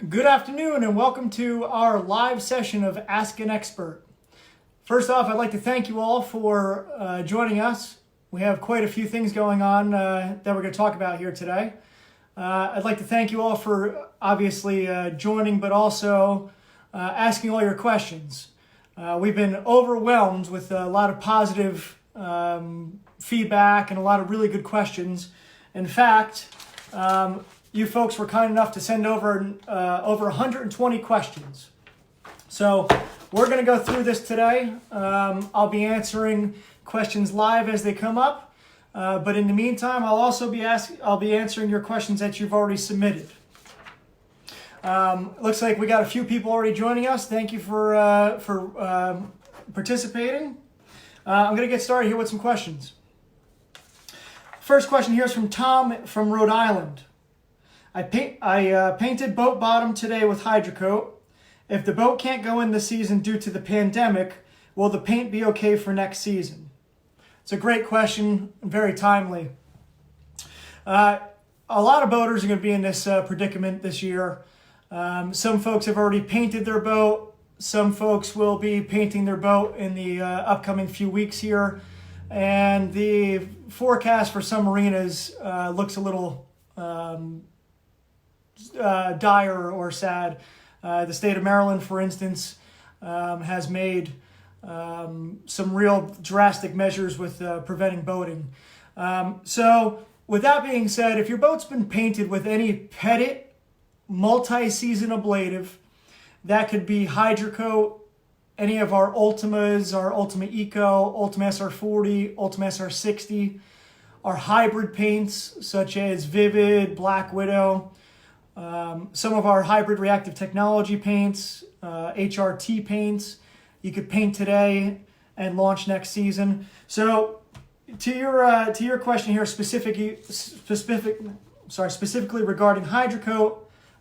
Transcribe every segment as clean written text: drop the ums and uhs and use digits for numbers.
Good afternoon and welcome to our live session of Ask an Expert. First off, I'd like to thank you all for joining us. We have quite a few things going on that we're going to talk about here today. I'd like to thank you all for obviously joining, but also asking all your questions. We've been overwhelmed with a lot of positive feedback and a lot of really good questions. In fact, you folks were kind enough to send over 120 questions. So we're going to go through this today. I'll be answering questions live as they come up. But in the meantime, I'll be answering your questions that you've already submitted. Looks like we got a few people already joining us. Thank you for participating. I'm going to get started here with some questions. First question here is from Tom from Rhode Island. I painted boat bottom today with Hydrocoat. If the boat can't go in this season due to the pandemic, will the paint be okay for next season? It's a great question, very timely. A lot of boaters are going to be in this predicament this year. Some folks have already painted their boat. Some folks will be painting their boat in the upcoming few weeks here. And the forecast for some marinas looks a little dire or sad. The state of Maryland, for instance, has made some real drastic measures with preventing boating. So with that being said, if your boat's been painted with any Pettit multi-season ablative, that could be Hydrocoat, any of our Ultimas, our Ultima Eco, Ultima SR40, Ultima SR60, our hybrid paints such as Vivid, Black Widow, some of our hybrid reactive technology paints, HRT paints, you could paint today and launch next season. So to your question here, specifically regarding Hydrocoat,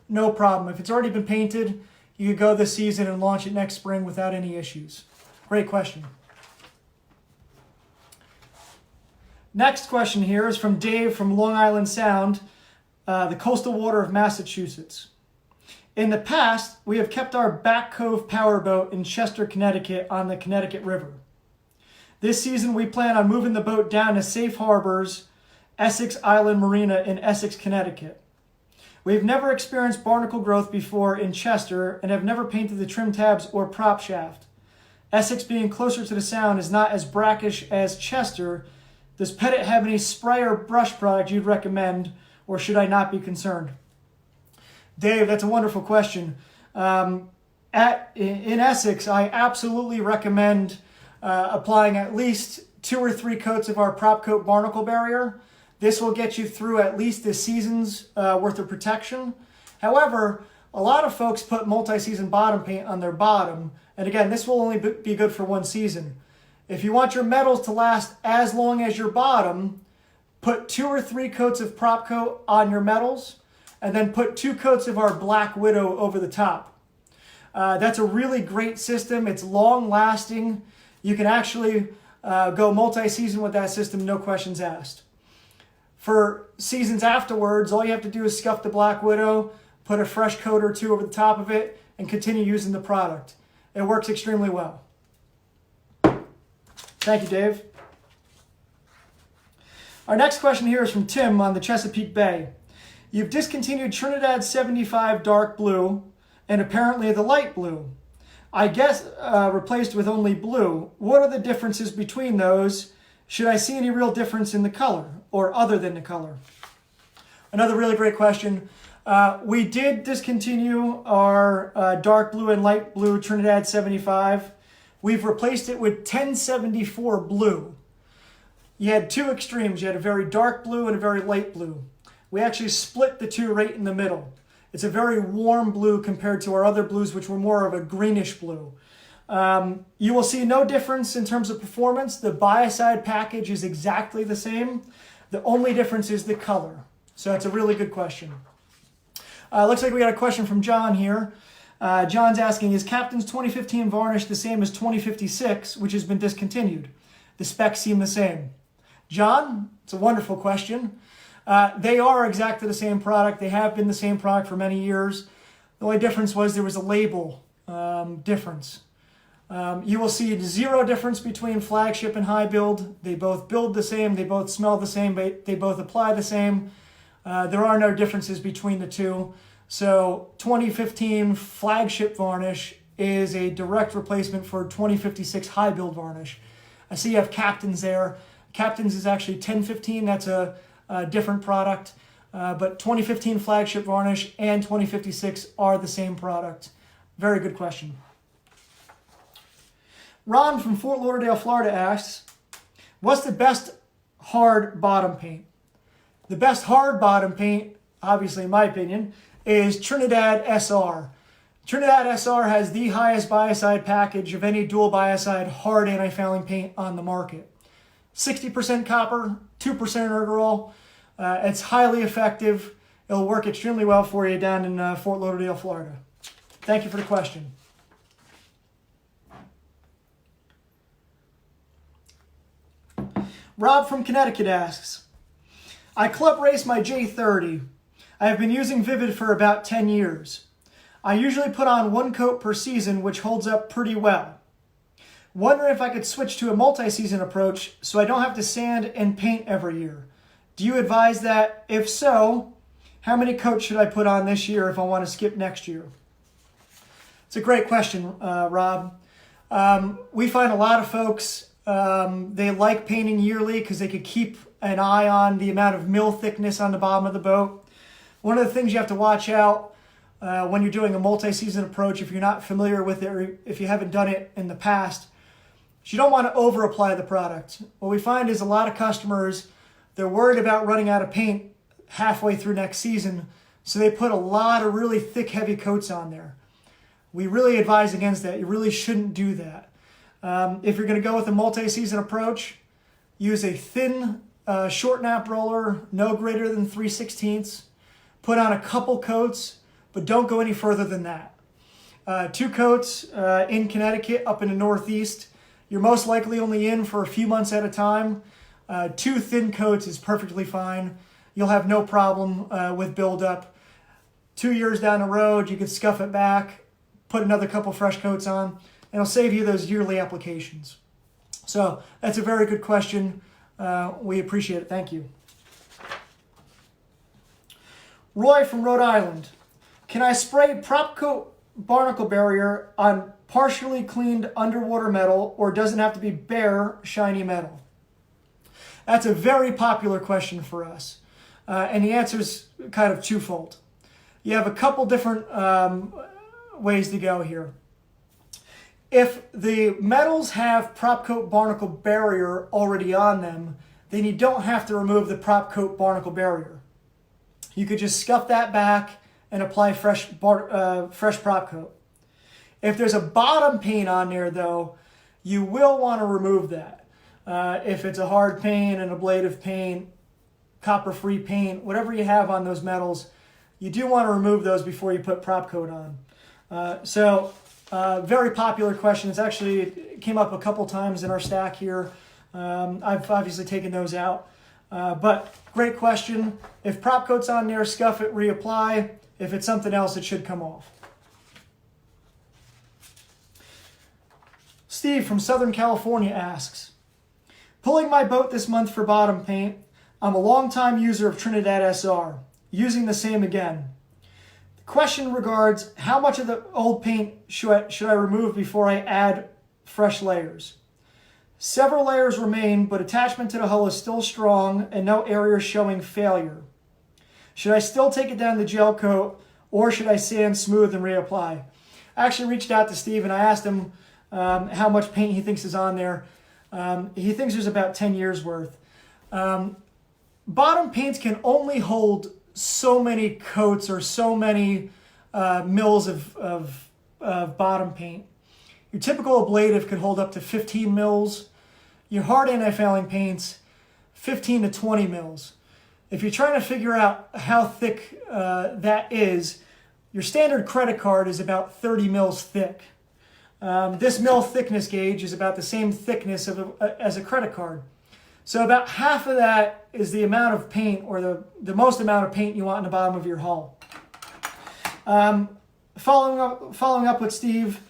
no problem. If it's already been painted, you could go this season and launch it next spring without any issues. Great question. Next question here is from Dave from Long Island Sound, the coastal water of Massachusetts. In the past, we have kept our Back Cove powerboat in Chester, Connecticut on the Connecticut River. This season, we plan on moving the boat down to Safe Harbors, Essex Island Marina in Essex, Connecticut. We've never experienced barnacle growth before in Chester and have never painted the trim tabs or prop shaft. Essex being closer to the Sound is not as brackish as Chester. Does Pettit have any spray or brush product you'd recommend, or should I not be concerned? Dave, that's a wonderful question. In Essex, I absolutely recommend applying at least 2 or 3 coats of our prop coat barnacle barrier. This will get you through at least a season's worth of protection. However, a lot of folks put multi-season bottom paint on their bottom. And again, this will only be good for one season. If you want your metals to last as long as your bottom, put 2 or 3 coats of prop coat on your metals, and then put 2 coats of our Black Widow over the top. That's a really great system. It's long lasting. You can actually go multi-season with that system, no questions asked. For seasons afterwards, all you have to do is scuff the Black Widow, put a fresh coat or 2 over the top of it, and continue using the product. It works extremely well. Thank you, Dave. Our next question here is from Tim on the Chesapeake Bay. You've discontinued Trinidad 75 dark blue and apparently the light blue. I guess replaced with only blue. What are the differences between those? Should I see any real difference in the color or other than the color? Another really great question. We did discontinue our dark blue and light blue Trinidad 75. We've replaced it with 1074 blue. You had 2 extremes. You had a very dark blue and a very light blue. We actually split the 2 right in the middle. It's a very warm blue compared to our other blues, which were more of a greenish blue. You will see no difference in terms of performance. The biocide package is exactly the same. The only difference is the color. So that's a really good question. Looks like we got a question from John here. John's asking, is Captain's 2015 varnish the same as 2056, which has been discontinued? The specs seem the same. John, it's a wonderful question. They are exactly the same product. They have been the same product for many years. The only difference was there was a label difference. You will see zero difference between flagship and high build. They both build the same, they both smell the same, they both apply the same. There are no differences between the two. So 2015 flagship varnish is a direct replacement for 2056 high build varnish. I see you have Captain's there. Captain's is actually 1015, that's a different product. But 2015 flagship varnish and 2056 are the same product. Very good question. Ron from Fort Lauderdale, Florida asks, what's the best hard bottom paint? The best hard bottom paint, obviously in my opinion, is Trinidad SR. Trinidad SR has the highest biocide package of any dual biocide hard anti-fouling paint on the market. 60% copper, 2% ergol. It's highly effective. It'll work extremely well for you down in Fort Lauderdale, Florida. Thank you for the question. Rob from Connecticut asks, I club race my J30. I have been using Vivid for about 10 years. I usually put on 1 coat per season, which holds up pretty well. Wondering if I could switch to a multi-season approach so I don't have to sand and paint every year. Do you advise that? If so, how many coats should I put on this year if I want to skip next year? It's a great question, Rob. We find a lot of folks, they like painting yearly because they could keep an eye on the amount of mill thickness on the bottom of the boat. One of the things you have to watch out when you're doing a multi-season approach, if you're not familiar with it or if you haven't done it in the past, is you don't want to over-apply the product. What we find is a lot of customers, they're worried about running out of paint halfway through next season, so they put a lot of really thick, heavy coats on there. We really advise against that. You really shouldn't do that. If you're going to go with a multi-season approach, use a thin short nap roller, no greater than 3/16. Put on a couple coats, but don't go any further than that. 2 coats in Connecticut, up in the Northeast, you're most likely only in for a few months at a time. 2 thin coats is perfectly fine. You'll have no problem with buildup. 2 years down the road, you could scuff it back, put another couple fresh coats on, and it'll save you those yearly applications. So that's a very good question. We appreciate it. Thank you. Roy from Rhode Island. Can I spray prop coat barnacle barrier on partially cleaned underwater metal, or does it have to be bare, shiny metal? That's a very popular question for us. And the answer is kind of twofold. You have a couple different ways to go here. If the metals have prop coat barnacle barrier already on them, then you don't have to remove the prop coat barnacle barrier. You could just scuff that back and apply fresh prop coat. If there's a bottom paint on there though, you will want to remove that. If it's a hard paint, an ablative paint, copper-free paint, whatever you have on those metals, you do want to remove those before you put prop coat on. Very popular question. It came up a couple times in our stack here. I've obviously taken those out. But great question. If prop coat's on there, scuff it, reapply. If it's something else, it should come off. Steve from Southern California asks, pulling my boat this month for bottom paint. I'm a longtime user of Trinidad SR, using the same again. The question regards how much of the old paint should I remove before I add fresh layers. Several layers remain, but attachment to the hull is still strong and no areas showing failure. Should I still take it down the gel coat, or should I sand smooth and reapply? I actually reached out to Steve and I asked him how much paint he thinks is on there. He thinks there's about 10 years worth. Bottom paints can only hold so many coats or so many mils of bottom paint. Your typical ablative could hold up to 15 mils. Your hard anti-fouling paints, 15 to 20 mils. If you're trying to figure out how thick that is, your standard credit card is about 30 mils thick. This mil thickness gauge is about the same thickness as a credit card. So about half of that is the amount of paint, or the most amount of paint you want in the bottom of your hull. following up with Steve,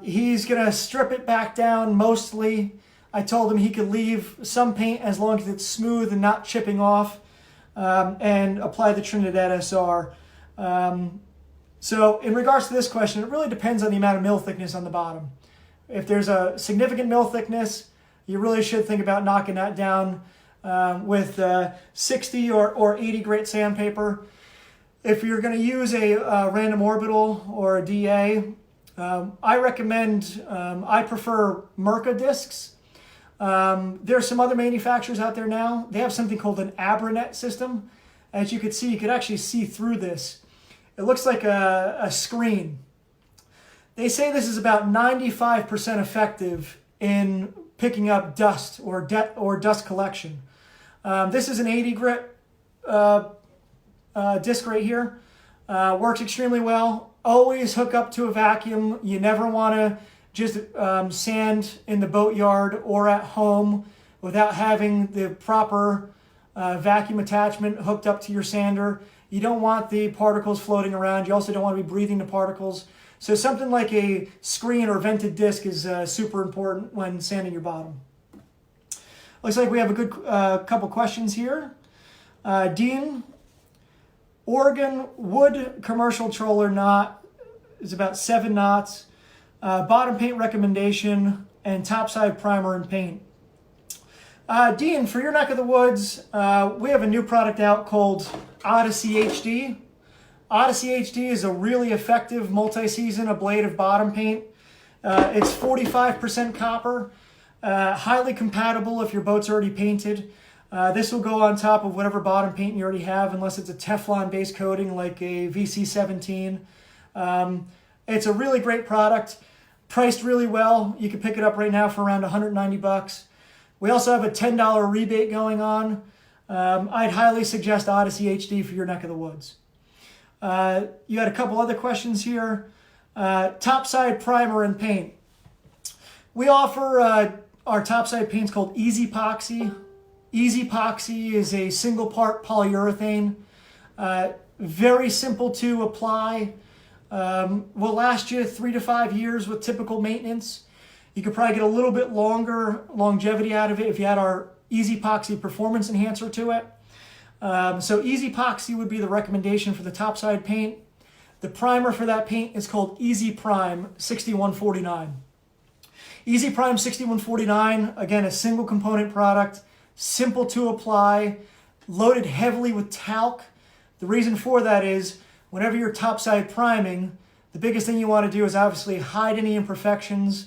he's going to strip it back down mostly. I told him he could leave some paint as long as it's smooth and not chipping off, and apply the Trinidad SR. So in regards to this question, it really depends on the amount of mill thickness on the bottom. If there's a significant mill thickness, you really should think about knocking that down with 60 or 80 grit sandpaper. If you're going to use a random orbital or a DA, I recommend, I prefer Mirka discs. There's some other manufacturers out there now. They have something called an Abranet system. As you can see, you could actually see through this. It looks like a screen. They say this is about 95% effective in picking up dust or dust collection. This is an 80 grit disc right here. Works extremely well. Always hook up to a vacuum. You never want to just sand in the boatyard or at home without having the proper vacuum attachment hooked up to your sander. You don't want the particles floating around. You also don't want to be breathing the particles. So something like a screen or vented disc is super important when sanding your bottom. Looks like we have a good couple questions here. Dean, Oregon wood commercial troller knot is about 7 knots. Bottom paint recommendation and topside primer and paint. Dean, for your neck of the woods, we have a new product out called Odyssey HD. Odyssey HD is a really effective multi-season ablative bottom paint. It's 45% copper, highly compatible if your boat's already painted. This will go on top of whatever bottom paint you already have, unless it's a Teflon-based coating like a VC17. It's a really great product, priced really well. You can pick it up right now for around 190 bucks. We also have a $10 rebate going on. I'd highly suggest Odyssey HD for your neck of the woods. You had a couple other questions here. Topside primer and paint. We offer our topside paints called Easy Epoxy. Easy Epoxy is a single part polyurethane. Very simple to apply. Will last you 3 to 5 years with typical maintenance. You could probably get a little bit longer longevity out of it if you had our Easy Epoxy performance enhancer to it. So Easy Epoxy would be the recommendation for the topside paint. The primer for that paint is called Easy Prime 6149. Easy Prime 6149, again, a single component product, simple to apply, loaded heavily with talc. The reason for that is whenever you're topside priming, the biggest thing you want to do is obviously hide any imperfections,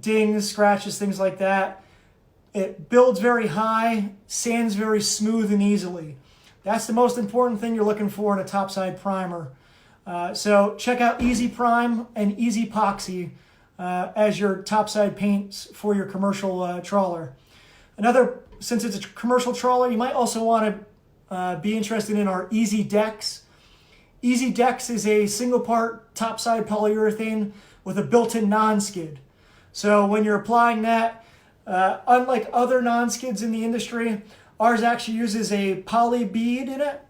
dings, scratches, things like that. It builds very high, sands very smooth and easily. That's the most important thing you're looking for in a topside primer. So check out Easy Prime and Easy Epoxy as your topside paints for your commercial trawler. Since it's a commercial trawler, you might also want to be interested in our Easy Decks. Easy Decks is a single part topside polyurethane with a built-in non-skid. So when you're applying that, unlike other non-skids in the industry, ours actually uses a poly bead in it,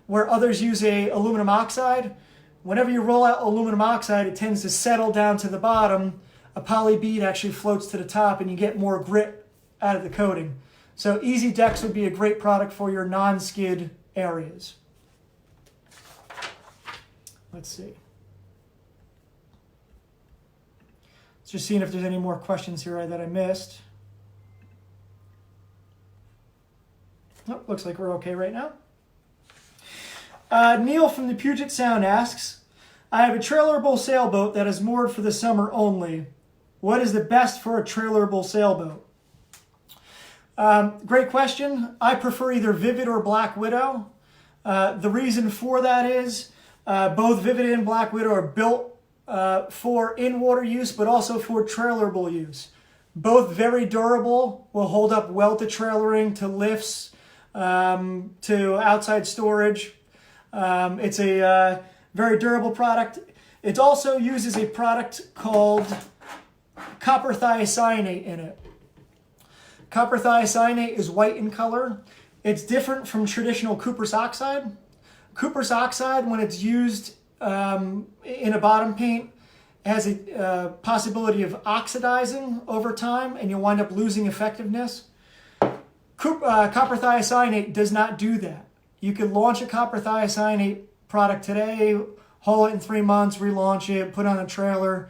where others use a aluminum oxide. Whenever you roll out aluminum oxide, it tends to settle down to the bottom. A poly bead actually floats to the top and you get more grit out of the coating. So Easy Decks would be a great product for your non-skid areas. Let's see. Just seeing if there's any more questions here that I missed. Oh, looks like we're okay right now. Neil from the Puget Sound asks, I have a trailerable sailboat that is moored for the summer only. What is the best for a trailerable sailboat? Great question. I prefer either Vivid or Black Widow. The reason for that is both Vivid and Black Widow are built for in-water use, but also for trailerable use. Both very durable, will hold up well to trailering, to lifts, to outside storage. It's a very durable product. It also uses a product called copper thiocyanate in it. Copper thiocyanate is white in color. It's different from traditional cuprous oxide. Cuprous oxide, when it's used in a bottom paint has a possibility of oxidizing over time, and you'll wind up losing effectiveness. Copper thiocyanate does not do that. You could launch a copper thiocyanate product today, haul it in 3 months, relaunch it, put it on a trailer.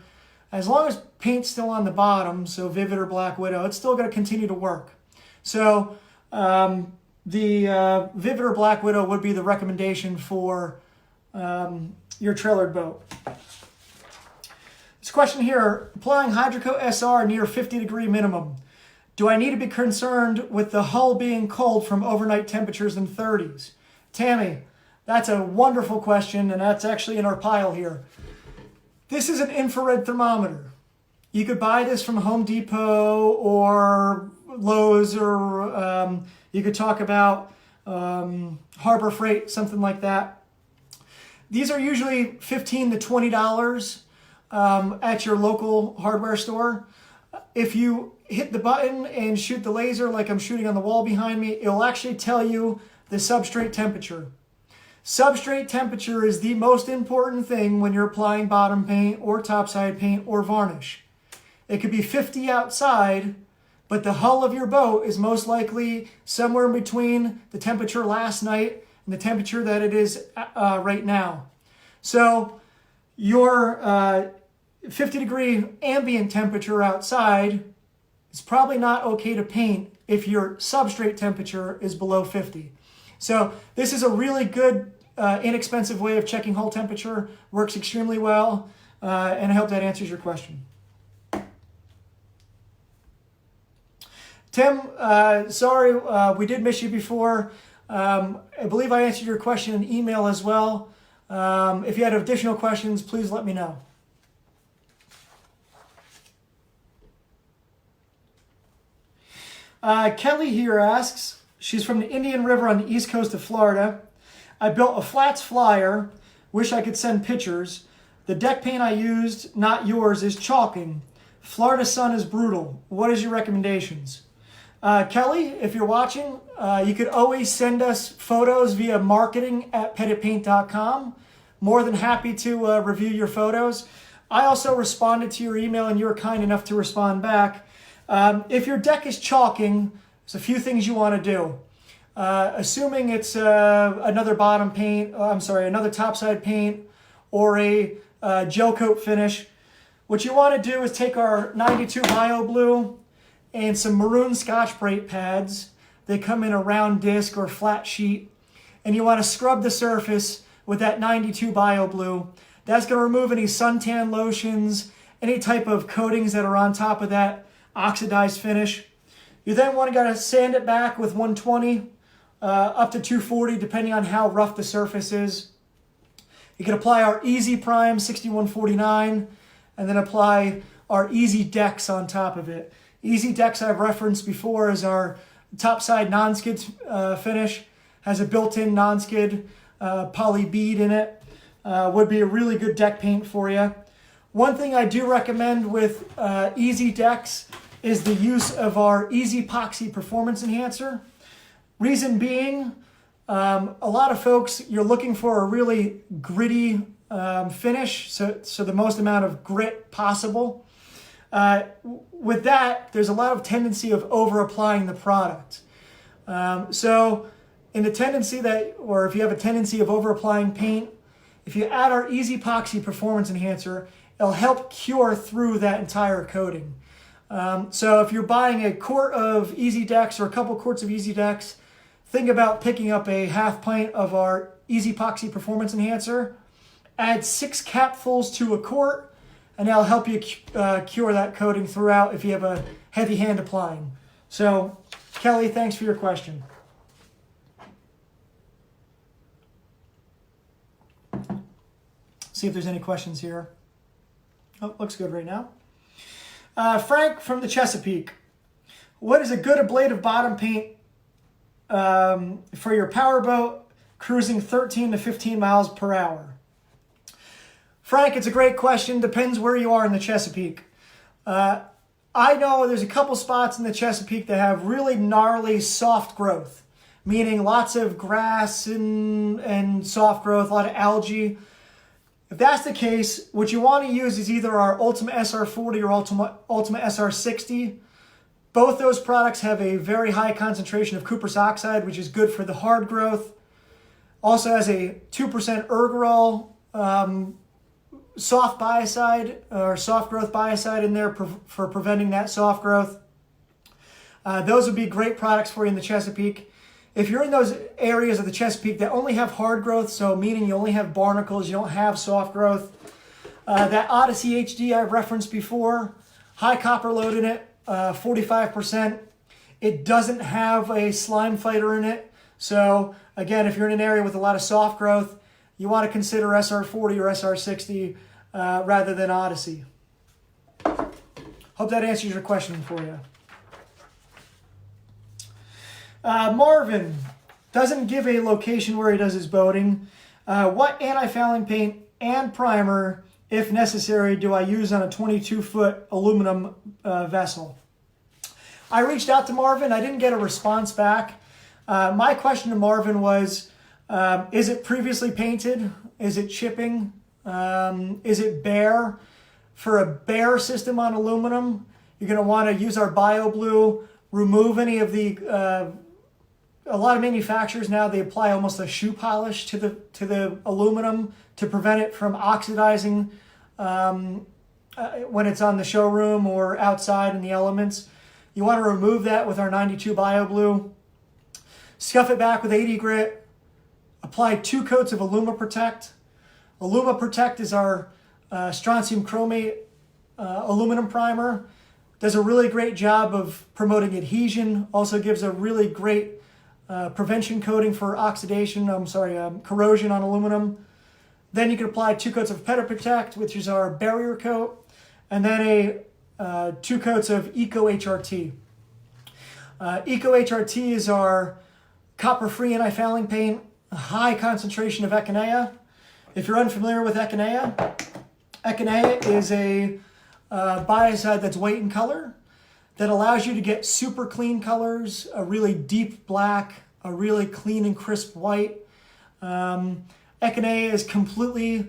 As long as paint's still on the bottom, so Vivid or Black Widow, it's still going to continue to work. So the Vivid or Black Widow would be the recommendation for your trailered boat. This question here, applying Hydrocoat SR near 50-degree minimum. Do I need to be concerned with the hull being cold from overnight temperatures in 30s? Tammy, that's a wonderful question, and that's actually in our pile here. This is an infrared thermometer. You could buy this from Home Depot or Lowe's, or you could talk about Harbor Freight, something like that. These are usually $15 to $20 at your local hardware store. If you hit the button and shoot the laser like I'm shooting on the wall behind me, it'll actually tell you the substrate temperature. Substrate temperature is the most important thing when you're applying bottom paint or topside paint or varnish. It could be 50 outside, but the hull of your boat is most likely somewhere in between the temperature last night and the temperature that it is right now. So your 50-degree ambient temperature outside is probably not okay to paint if your substrate temperature is below 50. So this is a really good, inexpensive way of checking hull temperature. Works extremely well, and I hope that answers your question. Tim, sorry, we did miss you before. I believe I answered your question in email as well. If you had additional questions, please let me know. Kelly here asks, she's from the Indian River on the east coast of Florida. I built a flats flyer. Wish I could send pictures. The deck paint I used, not yours, is chalking. Florida sun is brutal. What is your recommendations? Kelly, if you're watching, you could always send us photos via marketing@pettitpaint.com. More than happy to review your photos. I also responded to your email and you were kind enough to respond back. If your deck is chalking, there's a few things you want to do. Assuming it's another bottom paint, another topside paint or a gel coat finish, what you want to do is take our 92 Bio Blue and some maroon Scotch-Brite pads. They come in a round disc or flat sheet, and you want to scrub the surface with that 92 Bio Blue. That's going to remove any suntan lotions, any type of coatings that are on top of that oxidized finish. You then want to sand it back with 120 up to 240, depending on how rough the surface is. You can apply our Easy Prime 6149 and then apply our Easy Decks on top of it. Easy Decks I've referenced before is our topside non-skid finish. Has a built-in non-skid poly bead in it. Would be a really good deck paint for you. One thing I do recommend with Easy Decks is the use of our Easy Epoxy Performance Enhancer. Reason being, a lot of folks, you're looking for a really gritty finish, so the most amount of grit possible. With that, there's a lot of tendency of over-applying the product. So in the tendency that, or if you have a tendency of over-applying paint, if you add our Easy Epoxy Performance Enhancer, it'll help cure through that entire coating. So if you're buying a quart of Easy Decks or a couple quarts of Easy Decks, think about picking up a half pint of our Easy Epoxy Performance Enhancer, add 6 capfuls to a quart, and that'll help you cure that coating throughout if you have a heavy hand applying. So, Kelly, thanks for your question. See if there's any questions here. Oh, looks good right now. Frank from the Chesapeake. What is a good ablative bottom paint for your powerboat cruising 13 to 15 miles per hour? Frank, it's a great question. Depends where you are in the Chesapeake. I know there's a couple spots in the Chesapeake that have really gnarly soft growth, meaning lots of grass and soft growth, a lot of algae. If that's the case, what you want to use is either our Ultimate SR40 or Ultimate SR60. Both those products have a very high concentration of cuprous oxide, which is good for the hard growth. Also has a 2% ergorol soft biocide or soft growth biocide in there for preventing that soft growth. Those would be great products for you in the Chesapeake. If you're in those areas of the Chesapeake that only have hard growth, so meaning you only have barnacles, you don't have soft growth, that Odyssey HD I've referenced before, high copper load in it, 45%. It doesn't have a slime fighter in it. So again, if you're in an area with a lot of soft growth, you want to consider SR40 or SR60 rather than Odyssey. Hope that answers your question for you. Marvin doesn't give a location where he does his boating. What anti-fouling paint and primer, if necessary, do I use on a 22-foot aluminum vessel? I reached out to Marvin. I didn't get a response back. My question to Marvin was, is it previously painted? Is it chipping? Is it bare? For a bare system on aluminum, you're going to want to use our BioBlue, remove any of the... a lot of manufacturers now, they apply almost a shoe polish to the aluminum to prevent it from oxidizing when it's on the showroom or outside in the elements. You want to remove that with our 92 BioBlue. Scuff it back with 80 grit. Apply 2 coats of AlumaProtect. AlumaProtect is our strontium chromate aluminum primer. Does a really great job of promoting adhesion. Also gives a really great prevention coating for corrosion on aluminum. Then you can apply 2 coats of Pettit Paint, which is our barrier coat, and then 2 coats of Eco HRT. Eco HRT is our copper-free anti-fouling paint, a high concentration of echinacea. If you're unfamiliar with echinacea, echinacea is a biocide that's white in color, that allows you to get super clean colors, a really deep black, a really clean and crisp white. Echinacea is completely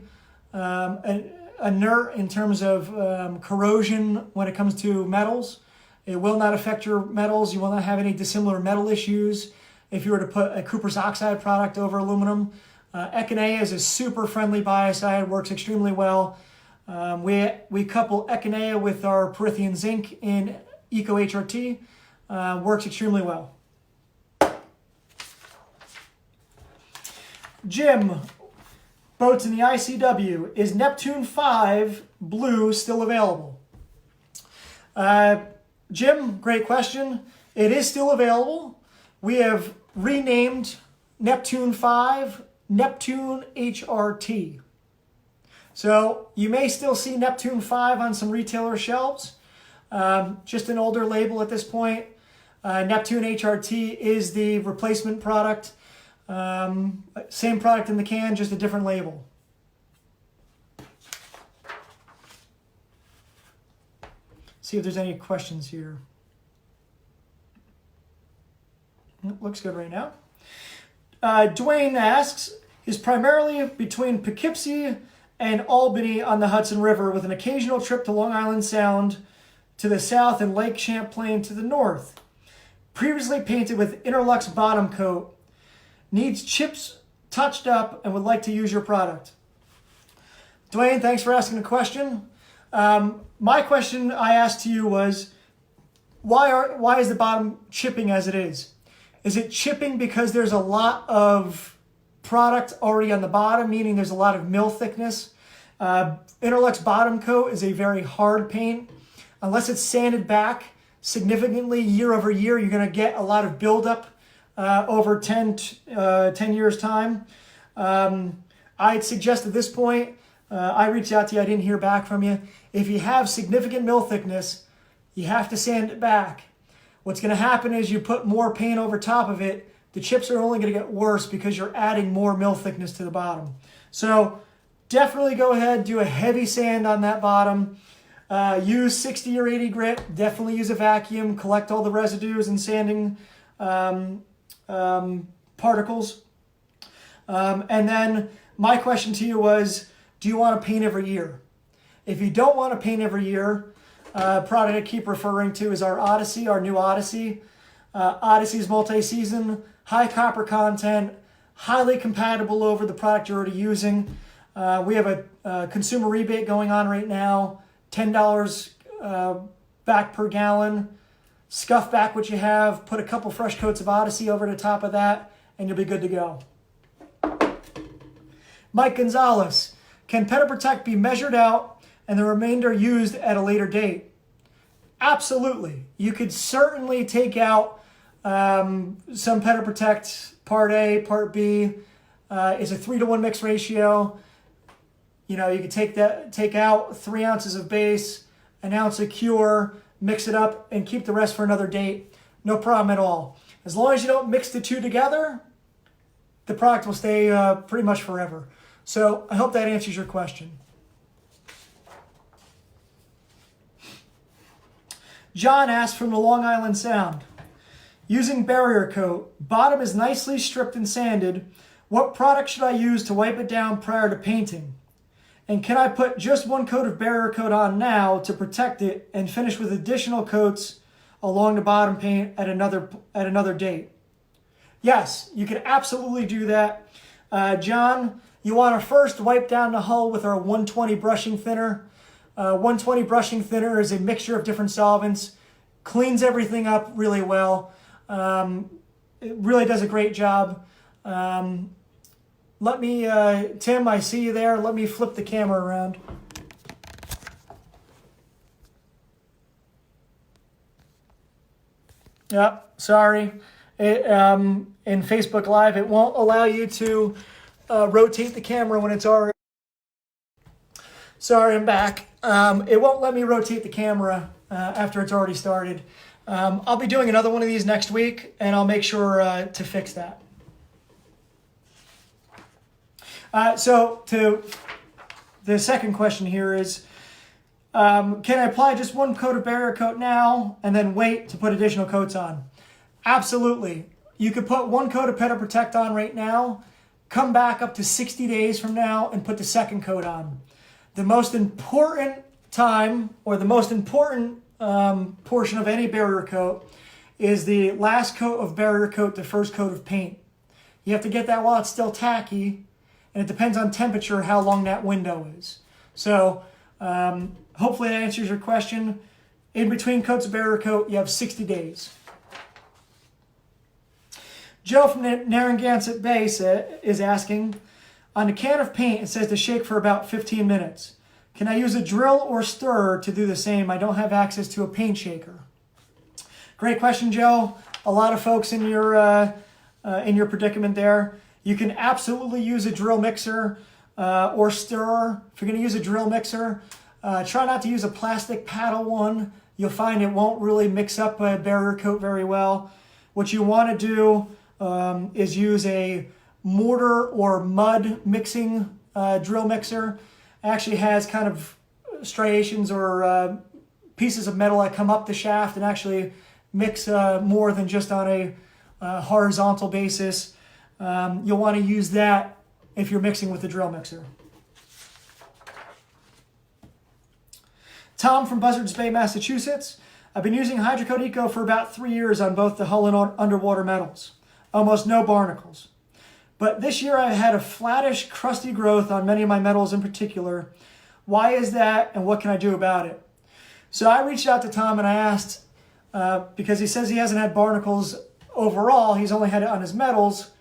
inert in terms of corrosion when it comes to metals. It will not affect your metals. You will not have any dissimilar metal issues if you were to put a cuprous oxide product over aluminum. Echinacea is a super friendly biocide, works extremely well. We couple echinacea with our Perithian zinc in Eco HRT, works extremely well. Jim, boats in the ICW, is Neptune 5 blue still available? Jim, great question. It is still available. We have renamed Neptune 5 Neptune HRT. So you may still see Neptune 5 on some retailer shelves. Just an older label at this point. Neptune HRT is the replacement product. Same product in the can, just a different label. See if there's any questions here. Looks good right now. Dwayne asks, is primarily between Poughkeepsie and Albany on the Hudson River with an occasional trip to Long Island Sound to the south and Lake Champlain to the north. Previously painted with Interlux bottom coat. Needs chips touched up and would like to use your product. Dwayne, thanks for asking the question. My question I asked to you was, why is the bottom chipping as it is? Is it chipping because there's a lot of product already on the bottom, meaning there's a lot of mill thickness? Interlux bottom coat is a very hard paint. Unless it's sanded back significantly year over year, you're going to get a lot of buildup over 10 years' time. I'd suggest at this point, I reached out to you, I didn't hear back from you. If you have significant mill thickness, you have to sand it back. What's going to happen is you put more paint over top of it, the chips are only going to get worse because you're adding more mill thickness to the bottom. So definitely go ahead, do a heavy sand on that bottom. Use 60 or 80 grit. Definitely use a vacuum. Collect all the residues and sanding particles. And then my question to you was, do you want to paint every year? If you don't want to paint every year, product I keep referring to is our Odyssey, our new Odyssey. Odyssey's multi-season, high copper content, highly compatible over the product you're already using. We have a consumer rebate going on right now, $10 back per gallon. Scuff back what you have, put a couple fresh coats of Odyssey over the top of that, and you'll be good to go. Mike Gonzalez, can Pettit Protect be measured out and the remainder used at a later date? Absolutely. You could certainly take out some Pettit Protect Part A, Part B. It's a 3-to-1 mix ratio. You know, you could take out 3 ounces of base, 1 ounce of cure, mix it up, and keep the rest for another date. No problem at all. As long as you don't mix the two together, the product will stay pretty much forever. So I hope that answers your question. John asked from the Long Island Sound, using barrier coat, bottom is nicely stripped and sanded. What product should I use to wipe it down prior to painting? And can I put just 1 coat of barrier coat on now to protect it and finish with additional coats along the bottom paint at another date? Yes, you can absolutely do that. John, you want to first wipe down the hull with our 120 brushing thinner. 120 brushing thinner is a mixture of different solvents, cleans everything up really well. It really does a great job. Let me, Tim, I see you there. Let me flip the camera around. Yep, sorry. In Facebook Live, it won't allow you to rotate the camera when it's already... Sorry, I'm back. It won't let me rotate the camera after it's already started. I'll be doing another one of these next week, and I'll make sure to fix that. So to the second question here is, can I apply just 1 coat of barrier coat now and then wait to put additional coats on? Absolutely. You could put 1 coat of Pettit Protect on right now, come back up to 60 days from now and put the second coat on. The most important time, or the most important portion of any barrier coat, is the last coat of barrier coat, the first coat of paint. You have to get that while it's still tacky, and it depends on temperature how long that window is. So hopefully that answers your question. In between coats of barrier coat, you have 60 days. Joe from Narragansett Bay is asking, on the can of paint, it says to shake for about 15 minutes. Can I use a drill or stirrer to do the same? I don't have access to a paint shaker. Great question, Joe. A lot of folks in your predicament there. You can absolutely use a drill mixer or stirrer. If you're going to use a drill mixer, try not to use a plastic paddle one. You'll find it won't really mix up a barrier coat very well. What you want to do is use a mortar or mud mixing drill mixer. It actually has kind of striations or pieces of metal that come up the shaft and actually mix more than just on a horizontal basis. You'll want to use that if you're mixing with the drill mixer. Tom from Buzzards Bay, Massachusetts. I've been using Hydrocoat Eco for about 3 years on both the hull and underwater metals. Almost no barnacles. But this year I had a flattish, crusty growth on many of my metals in particular. Why is that, and what can I do about it? So I reached out to Tom and I asked, because he says he hasn't had barnacles overall, he's only had it on his metals,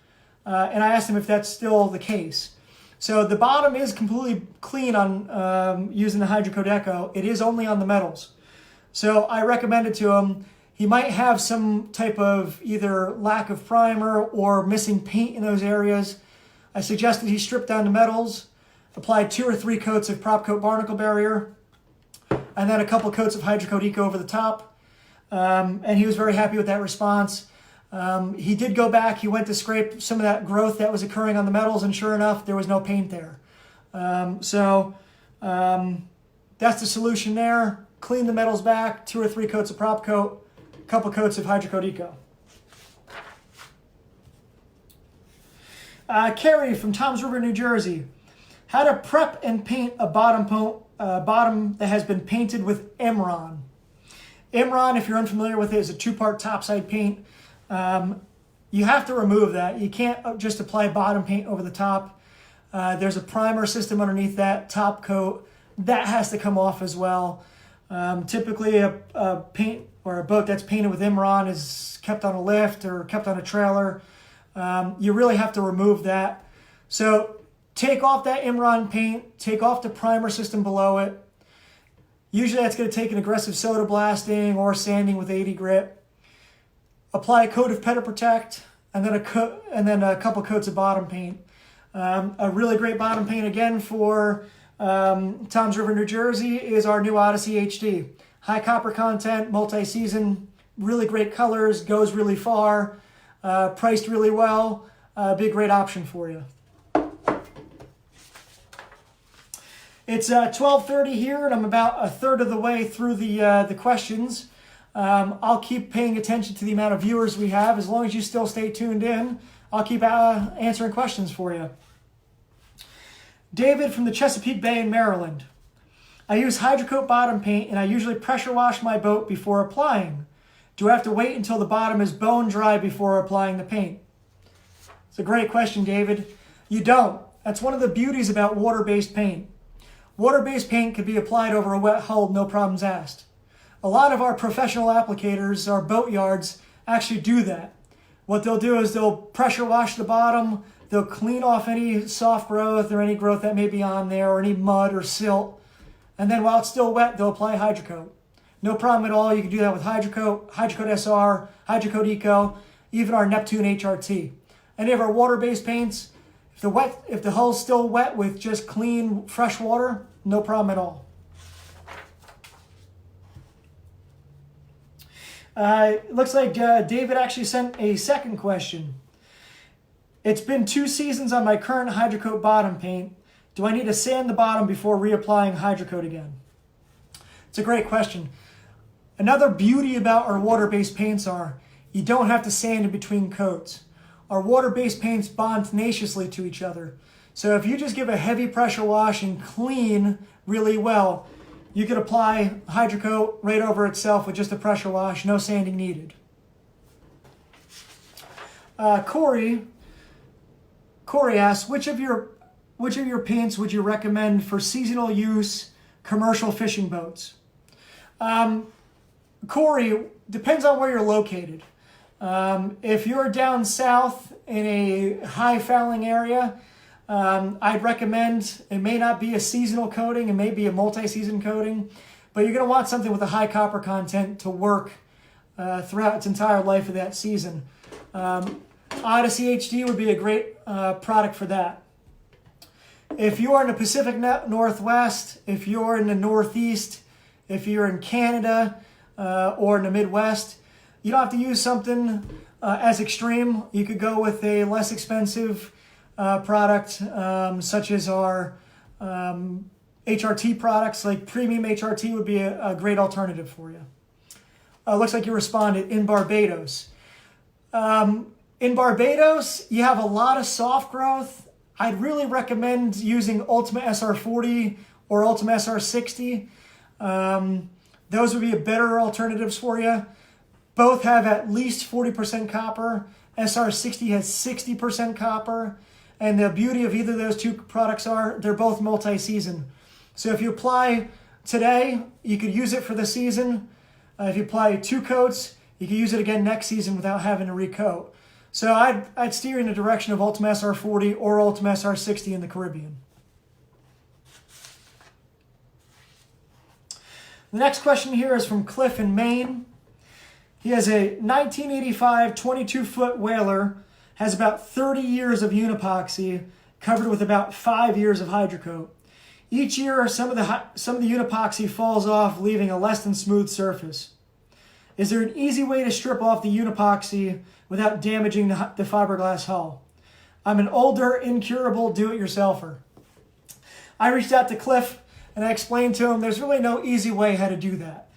and I asked him if that's still the case. So the bottom is completely clean on using the Hydrocoat Eco. It is only on the metals. So I recommended to him, he might have some type of either lack of primer or missing paint in those areas. I suggested he strip down the metals, apply 2 or 3 coats of Prop Coat Barnacle Barrier, and then a couple coats of Hydrocoat Eco over the top. And he was very happy with that response. He did go back, he went to scrape some of that growth that was occurring on the metals, and sure enough, there was no paint there. So that's the solution there. Clean the metals back, 2 or 3 coats of Prop Coat, a couple coats of Hydrocoat Eco. Carrie from Toms River, New Jersey. How to prep and paint a bottom that has been painted with Imron. Imron, if you're unfamiliar with it, is a 2-part topside paint. You have to remove that. You can't just apply bottom paint over the top. There's a primer system underneath that top coat. That has to come off as well. Typically a paint or a boat that's painted with Imron is kept on a lift or kept on a trailer. You really have to remove that. So take off that Imron paint, take off the primer system below it. Usually that's going to take an aggressive soda blasting or sanding with 80 grit. Apply a coat of Pettit Protect and then a couple coats of bottom paint. A really great bottom paint again for Toms River, New Jersey is our new Odyssey HD. High copper content, multi-season, really great colors, goes really far, priced really well. Be a great option for you. It's 12:30 here, and I'm about a third of the way through the questions. I'll keep paying attention to the amount of viewers we have. As long as you still stay tuned in, I'll keep answering questions for you. David from the Chesapeake Bay in Maryland. I use Hydrocoat bottom paint, and I usually pressure wash my boat before applying. Do I have to wait until the bottom is bone dry before applying the paint? It's a great question, David. You don't. That's one of the beauties about water-based paint. Water-based paint could be applied over a wet hull, no problems asked. A lot of our professional applicators, our boat yards, actually do that. What they'll do is they'll pressure wash the bottom, they'll clean off any soft growth or any growth that may be on there or any mud or silt, and then while it's still wet, they'll apply Hydrocoat. No problem at all. You can do that with Hydrocoat, Hydrocoat SR, Hydrocoat Eco, even our Neptune HRT. Any of our water-based paints, if the hull's still wet with just clean, fresh water, no problem at all. It looks like David actually sent a second question. It's been 2 seasons on my current Hydrocoat bottom paint. Do I need to sand the bottom before reapplying Hydrocoat again? It's a great question. Another beauty about our water-based paints are you don't have to sand in between coats. Our water-based paints bond tenaciously to each other. So if you just give a heavy pressure wash and clean really well, you could apply Hydrocoat right over itself with just a pressure wash, no sanding needed. Corey asks, which of your paints would you recommend for seasonal use, commercial fishing boats? Corey, depends on where you're located. If you're down south in a high fouling area, I'd recommend, it may not be a seasonal coating, it may be a multi-season coating, but you're going to want something with a high copper content to work throughout its entire life of that season. Odyssey HD would be a great product for that. If you are in the Pacific Northwest, if you're in the Northeast, if you're in Canada or in the Midwest, you don't have to use something as extreme. You could go with a less expensive product, such as our HRT products, like premium HRT would be a great alternative for you. Looks like you responded in Barbados. In Barbados, you have a lot of soft growth. I'd really recommend using Ultimate SR40 or Ultimate SR60. Those would be better alternatives for you. Both have at least 40% copper. SR60 has 60% copper. And the beauty of either of those two products are they're both multi-season. So if you apply today, you could use it for the season. If you apply 2 coats, you can use it again next season without having to recoat. So I'd steer in the direction of Ultimate SR40 or Ultimate SR60 in the Caribbean. The next question here is from Cliff in Maine. He has a 1985 22-foot whaler, has about 30 years of unipoxy, covered with about 5 years of Hydrocoat. Each year, some of the unipoxy falls off, leaving a less than smooth surface. Is there an easy way to strip off the unipoxy without damaging the fiberglass hull? I'm an older, incurable do-it-yourselfer. I reached out to Cliff and I explained to him there's really no easy way how to do that.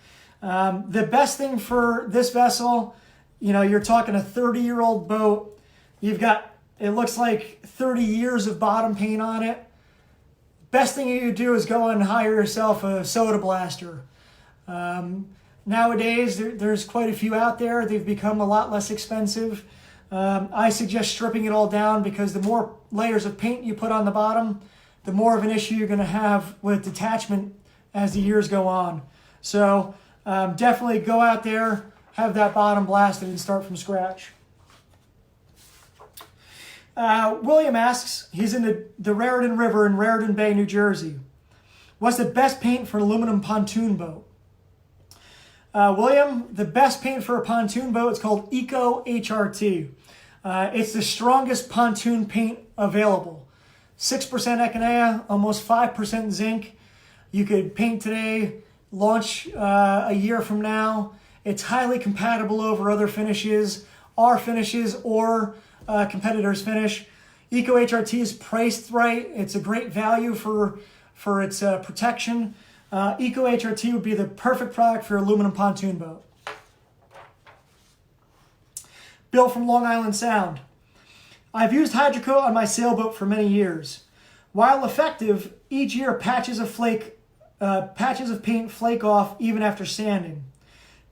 The best thing for this vessel, you're talking a 30-year-old boat. You've got, it looks like 30 years of bottom paint on it. best thing you do is go and hire yourself a soda blaster. Nowadays, there's quite a few out there. They've become a lot less expensive. I suggest stripping it all down, because the more layers of paint you put on the bottom, the more of an issue you're going to have with detachment as the years go on. So definitely go out there, have that bottom blasted, and start from scratch. William asks, he's in the Raritan River in Raritan Bay, New Jersey. What's the best paint for an aluminum pontoon boat? William, the best paint for a pontoon boat is called Eco HRT. It's the strongest pontoon paint available. 6% echinacea, almost 5% zinc. You could paint today, launch a year from now. It's highly compatible over other finishes, our finishes, or competitors' finish. Eco HRT is priced right. It's a great value for its protection. Eco HRT would be the perfect product for aluminum pontoon boat. Bill from Long Island Sound. I've used Hydrocoat on my sailboat for many years. While effective, each year patches of paint flake off even after sanding.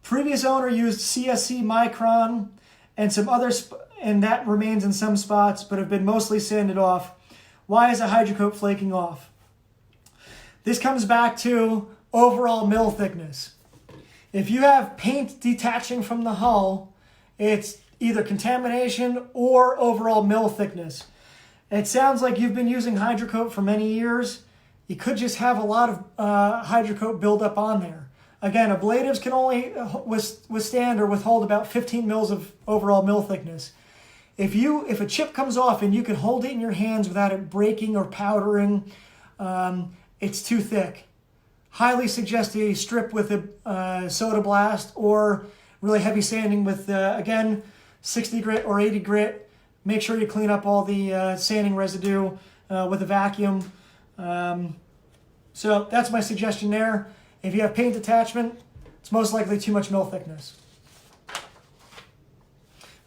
Previous owner used CSC Micron and some others, and that remains in some spots, but have been mostly sanded off. Why is a Hydrocoat flaking off? This comes back to overall mill thickness. If you have paint detaching from the hull, it's either contamination or overall mill thickness. It sounds like you've been using Hydrocoat for many years. You could just have a lot of Hydrocoat buildup on there. Again, ablatives can only withstand or withhold about 15 mils of overall mill thickness. If a chip comes off and you can hold it in your hands without it breaking or powdering, it's too thick. Highly suggest a strip with a soda blast, or really heavy sanding with, again, 60 grit or 80 grit. Make sure you clean up all the sanding residue with a vacuum. So that's my suggestion there. If you have paint detachment, it's most likely too much mill thickness.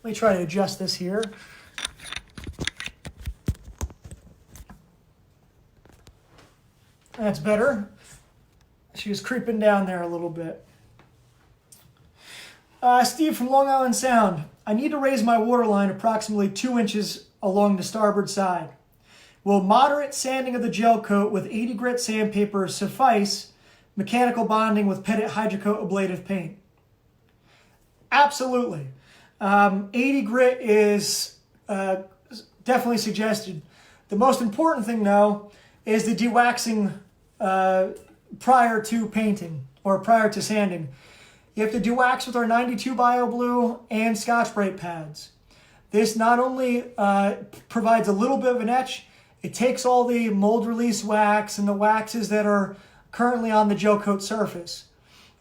Let me try to adjust this here. That's better. She was creeping down there a little bit. Steve from Long Island Sound. I need to raise my waterline approximately 2 inches along the starboard side. Will moderate sanding of the gel coat with 80 grit sandpaper suffice mechanical bonding with Pettit Hydrocoat ablative paint? Absolutely. 80 grit is definitely suggested. The most important thing, though, is the dewaxing prior to painting or prior to sanding. You have to dewax with our 92 Bio Blue and Scotch-Brite pads. This not only provides a little bit of an etch, it takes all the mold release wax and the waxes that are currently on the gel coat surface.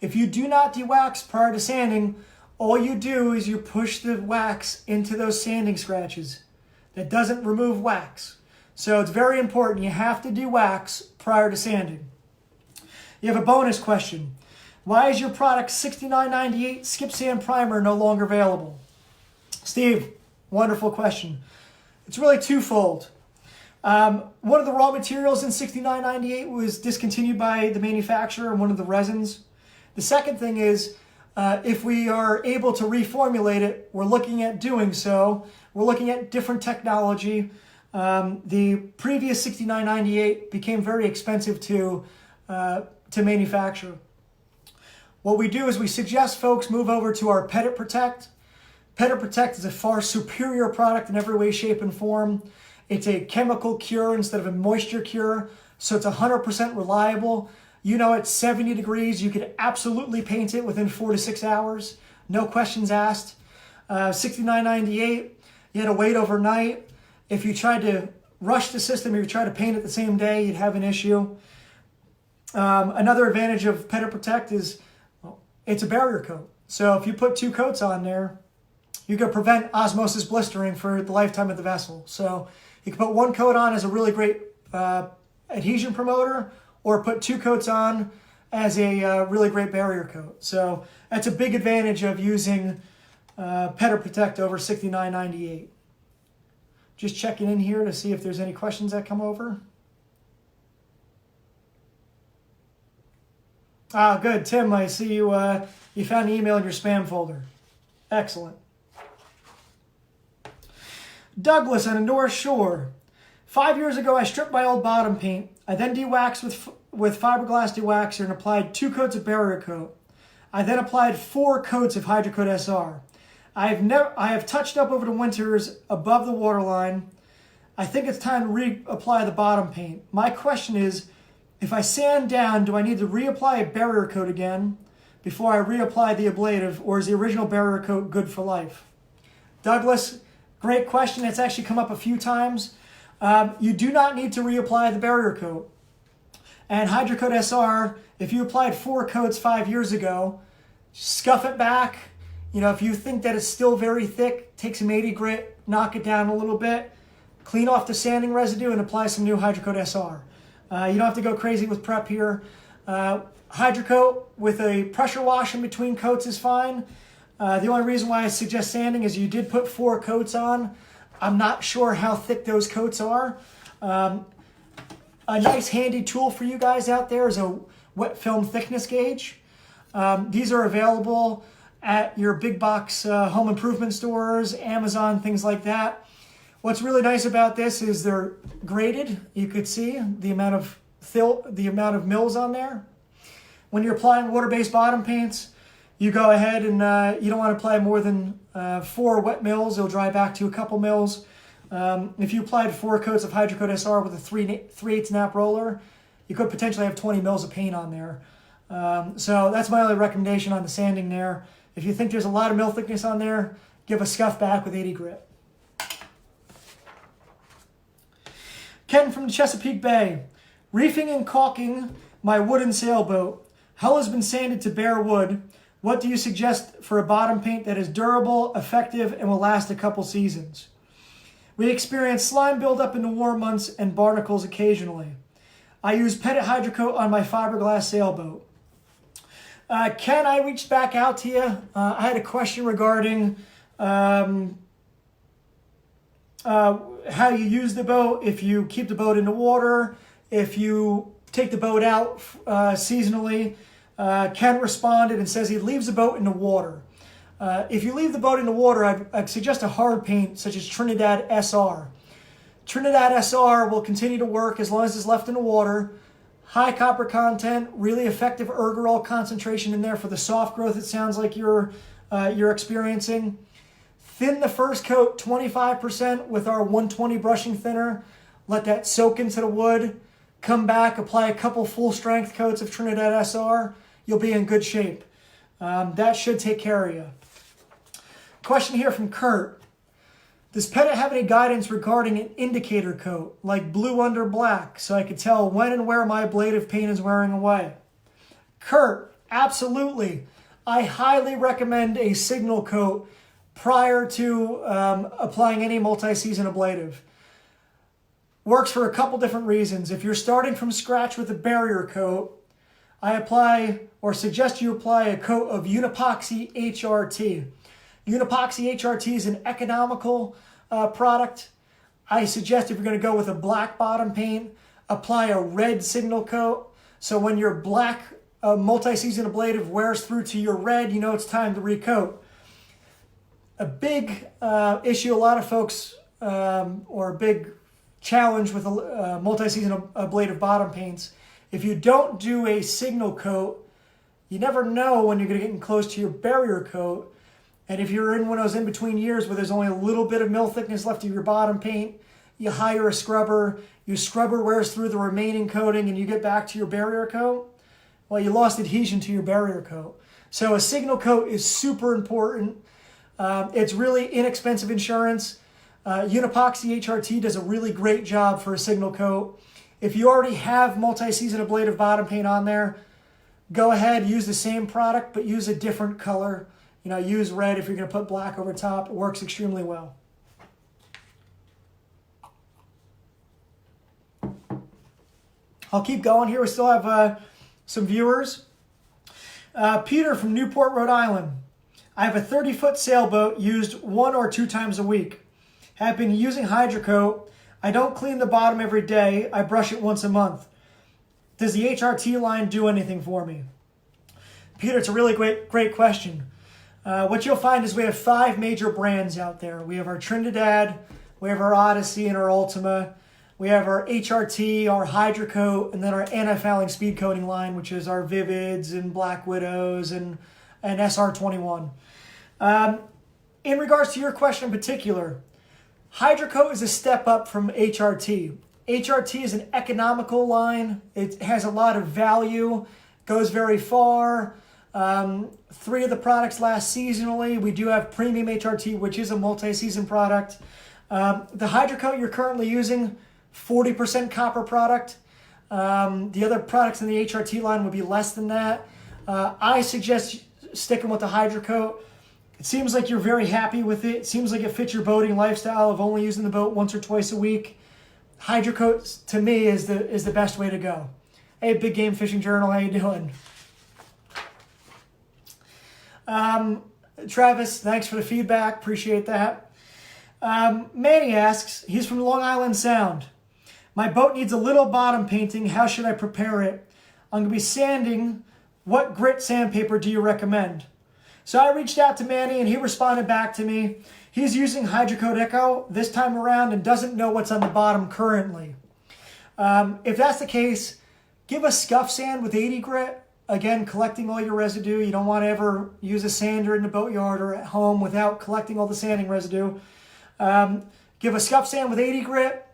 If you do not dewax prior to sanding, all you do is you push the wax into those sanding scratches. That doesn't remove wax. So it's very important. You have to dewax prior to sanding. You have a bonus question. Why is your product 6998 Skip Sand Primer no longer available? Steve, wonderful question. It's really twofold. One of the raw materials in 6998 was discontinued by the manufacturer, and one of the resins. The second thing is, if we are able to reformulate it, we're looking at doing so. We're looking at different technology. The previous 6998 became very expensive to manufacture. What we do is we suggest folks move over to our Pettit Protect. Pettit Protect is a far superior product in every way, shape, and form. It's a chemical cure instead of a moisture cure, so it's 100% reliable. You know, at 70 degrees, you could absolutely paint it within 4 to 6 hours. No questions asked. 6998, you had to wait overnight. If you tried to rush the system or you tried to paint it the same day, you'd have an issue. Another advantage of Pettit Protect is it's a barrier coat. So if you put 2 coats on there, you can prevent osmosis blistering for the lifetime of the vessel. So you can put 1 coat on as a really great adhesion promoter, or put 2 coats on as a really great barrier coat. So that's a big advantage of using Pettit Protect over 6998. Just checking in here to see if there's any questions that come over. Ah, good. Tim, I see you, you found an email in your spam folder. Excellent. Douglas on the North Shore. 5 years ago, I stripped my old bottom paint. I then de-waxed with fiberglass de-waxer and applied 2 coats of barrier coat. I then applied 4 coats of Hydrocoat SR. I have touched up over the winters above the waterline. I think it's time to reapply the bottom paint. My question is, if I sand down, do I need to reapply a barrier coat again before I reapply the ablative, or is the original barrier coat good for life? Douglas, great question. It's actually come up a few times. You do not need to reapply the barrier coat. And Hydrocoat SR, if you applied 4 coats 5 years ago, scuff it back. You know, if you think that it's still very thick, take some 80 grit, knock it down a little bit, clean off the sanding residue, and apply some new Hydrocoat SR. You don't have to go crazy with prep here. Hydrocoat with a pressure wash in between coats is fine. The only reason why I suggest sanding is you did put 4 coats on. I'm not sure how thick those coats are. A nice handy tool for you guys out there is a wet film thickness gauge. These are available at your big box home improvement stores, Amazon, things like that. What's really nice about this is they're graded. You could see the amount of mils on there. When you're applying water-based bottom paints, you go ahead and you don't want to apply more than 4 wet mils. It'll dry back to a couple mils. If you applied 4 coats of Hydrocoat SR with a 3/8 nap roller, you could potentially have 20 mils of paint on there. So that's my only recommendation on the sanding there. If you think there's a lot of mil thickness on there, give a scuff back with 80 grit. Ken from the Chesapeake Bay. Reefing and caulking my wooden sailboat. Hull has been sanded to bare wood. What do you suggest for a bottom paint that is durable, effective, and will last a couple seasons? We experience slime buildup in the warm months and barnacles occasionally. I use Pettit Hydrocoat on my fiberglass sailboat. Ken, I reached back out to you. I had a question regarding how you use the boat, if you keep the boat in the water, if you take the boat out seasonally. Ken responded and says he leaves the boat in the water. If you leave the boat in the water, I'd suggest a hard paint such as Trinidad SR. Trinidad SR will continue to work as long as it's left in the water. High copper content, really effective ergorol concentration in there for the soft growth it sounds like you're experiencing. Thin the first coat 25% with our 120 brushing thinner. Let that soak into the wood. Come back, apply a couple full strength coats of Trinidad SR. You'll be in good shape. That should take care of you. Question here from Kurt. Does Pettit have any guidance regarding an indicator coat, like blue under black, so I could tell when and where my ablative paint is wearing away? Kurt, absolutely. I highly recommend a signal coat prior to applying any multi-season ablative. Works for a couple different reasons. If you're starting from scratch with a barrier coat, I apply or suggest you apply a coat of Unipoxy HRT. Unipoxy HRT is an economical product. I suggest if you're going to go with a black bottom paint, apply a red signal coat. So when your black multi-season ablative wears through to your red, you know it's time to recoat. A big issue, a lot of folks, or a big challenge with multi-season ablative bottom paints, if you don't do a signal coat, you never know when you're going to get close to your barrier coat. And if you're in one of those in-between years where there's only a little bit of mil thickness left of your bottom paint, you hire a scrubber, your scrubber wears through the remaining coating, and you get back to your barrier coat, well, you lost adhesion to your barrier coat. So a signal coat is super important. It's really inexpensive insurance. Unipoxy HRT does a really great job for a signal coat. If you already have multi-season ablative bottom paint on there, go ahead, use the same product, but use a different color. You know, use red if you're going to put black over top. It works extremely well. I'll keep going here. We still have some viewers. Peter from Newport, Rhode Island. I have a 30-foot sailboat used 1 or 2 times a week. Have been using Hydrocoat. I don't clean the bottom every day. I brush it once a month. Does the HRT line do anything for me? Peter, it's a really great question. What you'll find is we have 5 major brands out there. We have our Trinidad, we have our Odyssey and our Ultima, we have our HRT, our Hydrocoat, and then our Antifouling speed coating line, which is our Vivids and Black Widows and SR21. In regards to your question in particular, Hydrocoat is a step up from HRT. HRT is an economical line. It has a lot of value, goes very far. 3 of the products last seasonally. We do have Premium HRT, which is a multi-season product. The Hydrocoat you're currently using, 40% copper product. The other products in the HRT line would be less than that. I suggest sticking with the Hydrocoat. It seems like you're very happy with it. It seems like it fits your boating lifestyle of only using the boat once or twice a week. Hydrocoat, to me, is the best way to go. Hey, Big Game Fishing Journal, how you doing? Travis, thanks for the feedback. Appreciate that. Manny asks, he's from Long Island Sound. My boat needs a little bottom painting. How should I prepare it? I'm going to be sanding. What grit sandpaper do you recommend? So I reached out to Manny and he responded back to me. He's using Hydrocoat Eco this time around and doesn't know what's on the bottom currently. If that's the case, give a scuff sand with 80 grit. Again, collecting all your residue. You don't want to ever use a sander in the boatyard or at home without collecting all the sanding residue. Give a scuff sand with 80 grit,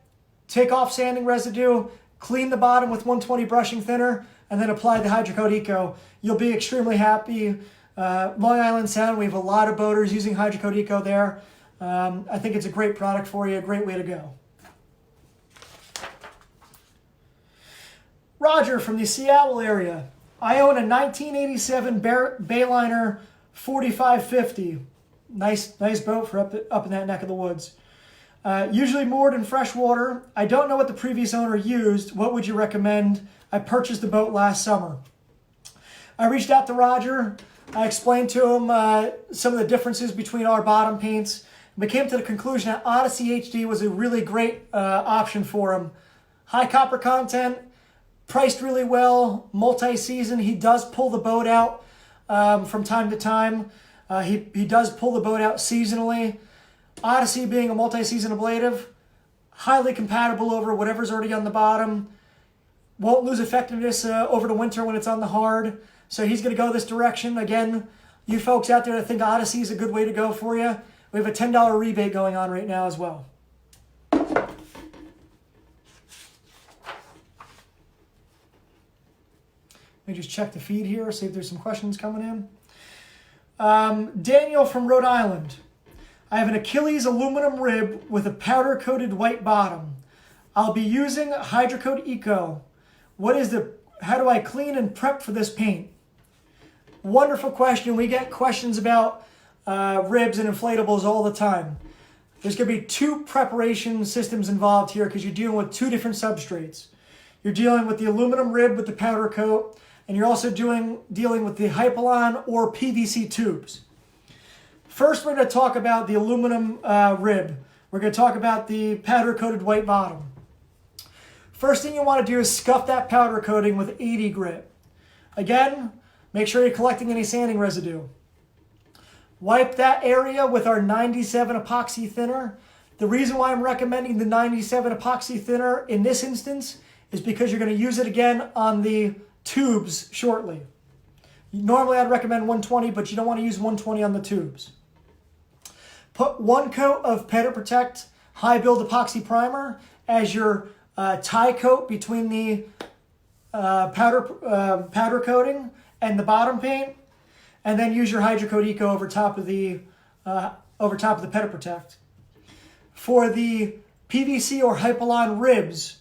take off sanding residue, clean the bottom with 120 brushing thinner, and then apply the Hydrocoat Eco. You'll be extremely happy. Long Island Sound, we have a lot of boaters using Hydrocoat Eco there. I think it's a great product for you, a great way to go. Roger from the Seattle area. I own a 1987 Bayliner 4550. Nice boat for up in that neck of the woods. Usually moored in fresh water. I don't know what the previous owner used. What would you recommend? I purchased the boat last summer. I reached out to Roger. I explained to him some of the differences between our bottom paints. We came to the conclusion that Odyssey HD was a really great option for him. High copper content, priced really well, multi-season. He does pull the boat out from time to time. He does pull the boat out seasonally. Odyssey being a multi-season ablative, highly compatible over whatever's already on the bottom. Won't lose effectiveness over the winter when it's on the hard. So he's going to go this direction. Again, you folks out there that think Odyssey is a good way to go for you, we have a $10 rebate going on right now as well. Let me just check the feed here, see if there's some questions coming in. Daniel from Rhode Island. I have an Achilles aluminum rib with a powder-coated white bottom. I'll be using Hydrocoat Eco. How do I clean and prep for this paint? Wonderful question. We get questions about ribs and inflatables all the time. There's going to be 2 preparation systems involved here because you're dealing with 2 different substrates. You're dealing with the aluminum rib with the powder coat, and you're also dealing with the Hypalon or PVC tubes. First, we're going to talk about the aluminum rib. We're going to talk about the powder-coated white bottom. First thing you want to do is scuff that powder coating with 80 grit. Again, make sure you're collecting any sanding residue. Wipe that area with our 97 epoxy thinner. The reason why I'm recommending the 97 epoxy thinner in this instance is because you're going to use it again on the tubes shortly. Normally I'd recommend 120, but you don't want to use 120 on the tubes. Put 1 coat of Pettit Protect High Build Epoxy Primer as your tie coat between the powder coating and the bottom paint, and then use your Hydrocoat Eco over top of the Pettit Protect. For the PVC or Hypalon ribs,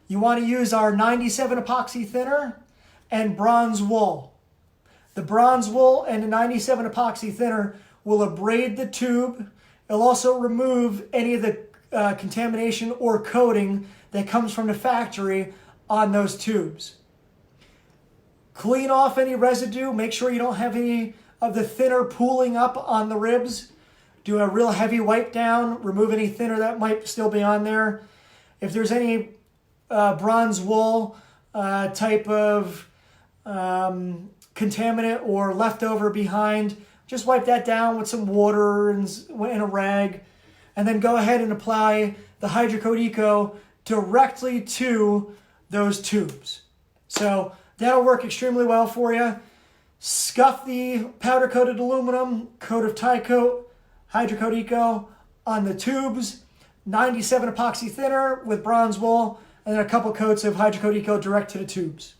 you want to use our 97 epoxy thinner and bronze wool. The bronze wool and the 97 epoxy thinner will abrade the tube. It'll also remove any of the contamination or coating that comes from the factory on those tubes. Clean off any residue. Make sure you don't have any of the thinner pooling up on the ribs. Do a real heavy wipe down. Remove any thinner that might still be on there. If there's any bronze wool type of contaminant or leftover behind, just wipe that down with some water and a rag, and then go ahead and apply the Hydrocoat Eco directly to those tubes. So that'll work extremely well for you. Scuff the powder coated aluminum, coat of tie coat, Hydrocoat Eco on the tubes, 97 epoxy thinner with bronze wool, and then a couple coats of Hydrocoat Eco direct to the tubes.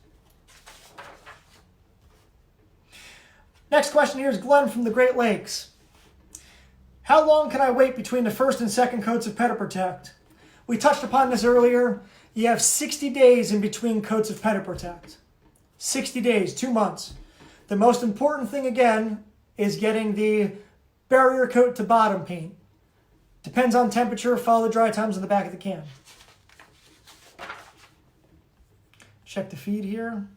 Next question here is Glenn from the Great Lakes. How long can I wait between the first and second coats of Pettit Protect? We touched upon this earlier. You have 60 days in between coats of Pettit Protect. 60 days, 2 months. The most important thing, again, is getting the barrier coat to bottom paint. Depends on temperature. Follow the dry times on the back of the can. Check the feed here.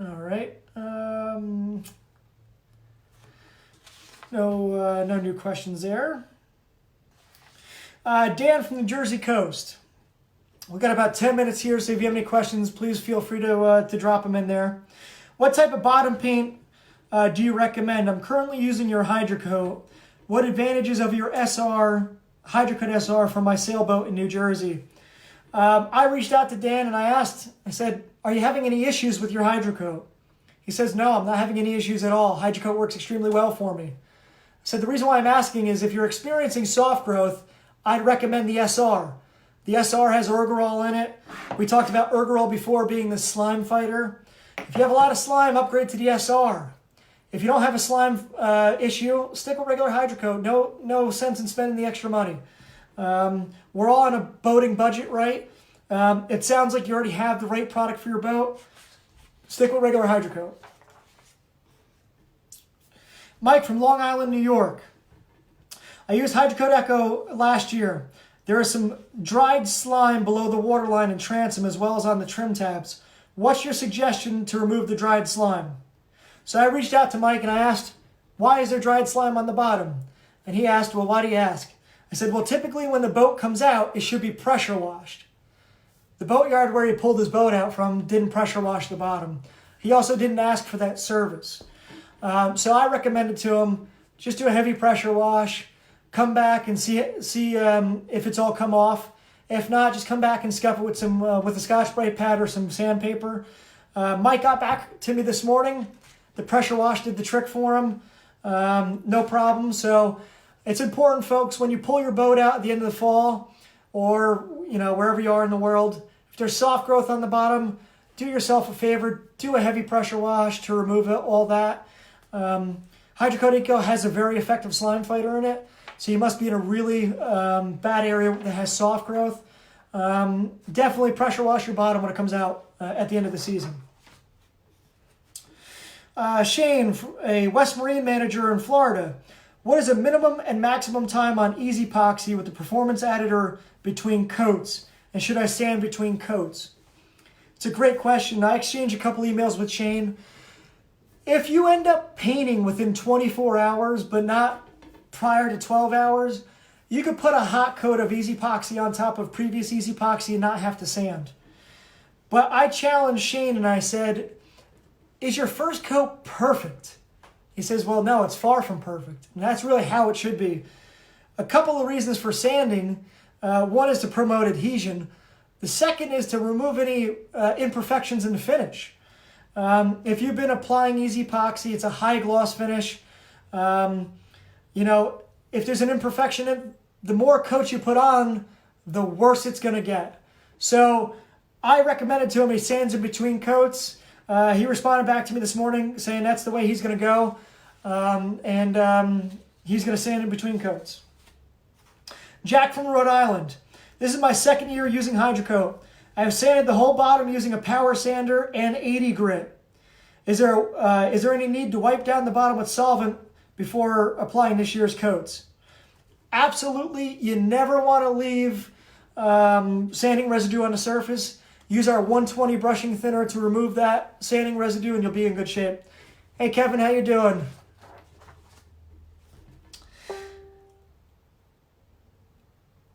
All right. No new questions there. Dan from the Jersey Coast. We've got about 10 minutes here, so if you have any questions, please feel free to drop them in there. What type of bottom paint do you recommend? I'm currently using your Hydrocoat. What advantages of your SR, Hydrocoat SR for my sailboat in New Jersey? I reached out to Dan and I said, are you having any issues with your Hydrocoat? He says, no, I'm not having any issues at all. Hydrocoat works extremely well for me. I said, the reason why I'm asking is if you're experiencing soft growth, I'd recommend the SR. The SR has ergorol in it. We talked about ergorol before being the slime fighter. If you have a lot of slime, upgrade to the SR. If you don't have a slime issue, stick with regular Hydrocoat. No sense in spending the extra money. We're all on a boating budget, right? It sounds like you already have the right product for your boat. Stick with regular Hydrocoat. Mike from Long Island, New York. I used Hydrocoat Eco last year. There is some dried slime below the waterline and transom as well as on the trim tabs. What's your suggestion to remove the dried slime? So I reached out to Mike and I asked, why is there dried slime on the bottom? And he asked, well, why do you ask? I said, well, typically when the boat comes out, it should be pressure washed. The boatyard where he pulled his boat out from didn't pressure wash the bottom. He also didn't ask for that service. So I recommended to him, just do a heavy pressure wash, come back and see if it's all come off. If not, just come back and scuff it with with a Scotch-Brite pad or some sandpaper. Mike got back to me this morning. The pressure wash did the trick for him. No problem. So it's important, folks, when you pull your boat out at the end of the fall or wherever you are in the world, if there's soft growth on the bottom, do yourself a favor, do a heavy pressure wash to remove all that. Hydrocoat Eco has a very effective slime fighter in it, so you must be in a really bad area that has soft growth. Definitely pressure wash your bottom when it comes out at the end of the season. Shane, a West Marine manager in Florida. What is a minimum and maximum time on easy epoxy with the performance additor between coats? And should I sand between coats? It's a great question. I exchanged a couple emails with Shane. If you end up painting within 24 hours, but not prior to 12 hours, you could put a hot coat of easy epoxy on top of previous easy epoxy and not have to sand. But I challenged Shane and I said, is your first coat perfect? He says, well, no, it's far from perfect. And that's really how it should be. A couple of reasons for sanding. One is to promote adhesion. The second is to remove any imperfections in the finish. If you've been applying easy epoxy, it's a high gloss finish. If there's an imperfection, the more coats you put on, the worse it's going to get. So I recommended to him he sands in between coats. He responded back to me this morning saying that's the way he's going to go. He's going to sand in between coats. Jack from Rhode Island. This is my second year using Hydrocoat. I have sanded the whole bottom using a power sander and 80 grit. Is there any need to wipe down the bottom with solvent before applying this year's coats? Absolutely. You never want to leave sanding residue on the surface. Use our 120 brushing thinner to remove that sanding residue and you'll be in good shape. Hey Kevin, how you doing?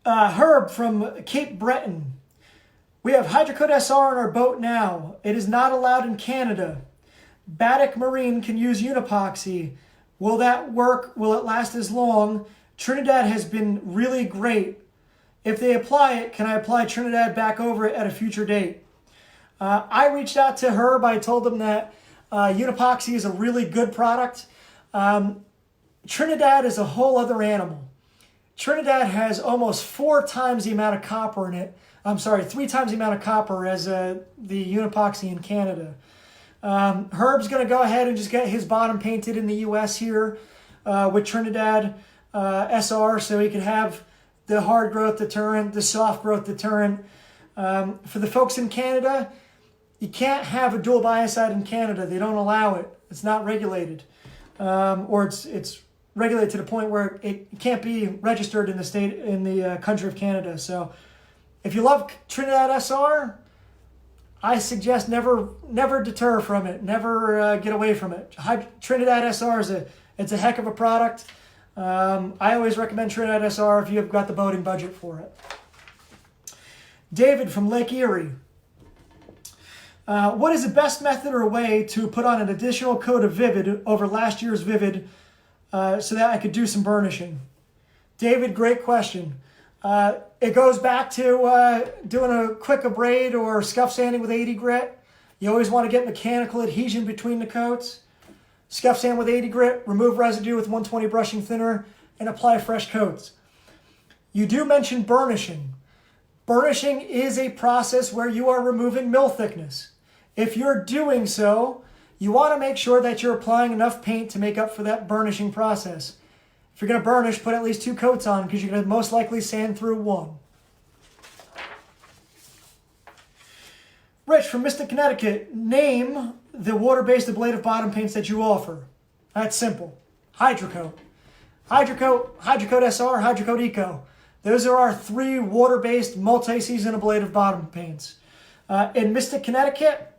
Herb from Cape Breton. We have Hydrocoat SR on our boat now. It is not allowed in Canada. Baddock Marine can use Unipoxy. Will that work? Will it last as long? Trinidad has been really great. If they apply it, can I apply Trinidad back over it at a future date? I reached out to Herb. I told them that Unipoxy is a really good product. Trinidad is a whole other animal. Trinidad has almost 4 times the amount of copper in it. I'm sorry, 3 times the amount of copper as the Unipoxy in Canada. Herb's going to go ahead and just get his bottom painted in the U.S. here with Trinidad SR so he can have the hard growth deterrent, the soft growth deterrent. For the folks in Canada, you can't have a dual biocide in Canada. They don't allow it. It's not regulated. Or it's regulated to the point where it can't be registered in the country of Canada. So if you love Trinidad SR, I suggest never deter from it. Never get away from it. Trinidad SR it's a heck of a product. I always recommend Trinidad SR if you've got the boating budget for it. David from Lake Erie. What is the best method or way to put on an additional coat of Vivid over last year's Vivid so that I could do some burnishing? David, great question. It goes back to doing a quick abrade or scuff sanding with 80 grit. You always want to get mechanical adhesion between the coats. Scuff sand with 80 grit, remove residue with 120 brushing thinner, and apply fresh coats. You do mention burnishing. Burnishing is a process where you are removing mill thickness. If you're doing so, you want to make sure that you're applying enough paint to make up for that burnishing process. If you're going to burnish, put at least 2 coats on because you're going to most likely sand through 1. Rich from Mystic, Connecticut. Name the water-based ablative bottom paints that you offer. That's simple. Hydrocoat, Hydrocoat SR, Hydrocoat Eco. Those are our 3 water-based multi-season ablative bottom paints. In Mystic, Connecticut,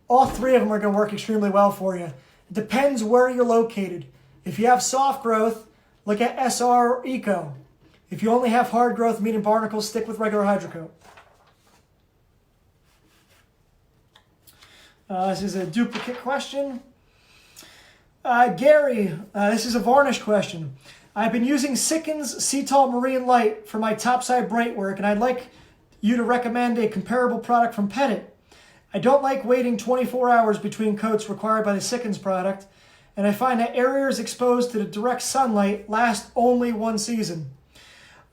all 3 of them are going to work extremely well for you. It depends where you're located. If you have soft growth, look at SR or Eco. If you only have hard growth, meaning barnacles, stick with regular Hydrocoat. This is a duplicate question. Gary, this is a varnish question. I've been using Sickens Cetal Marine Light for my Topside Brightwork, and I'd like you to recommend a comparable product from Pettit. I don't like waiting 24 hours between coats required by the Sickens product, and I find that areas exposed to the direct sunlight last only 1 season.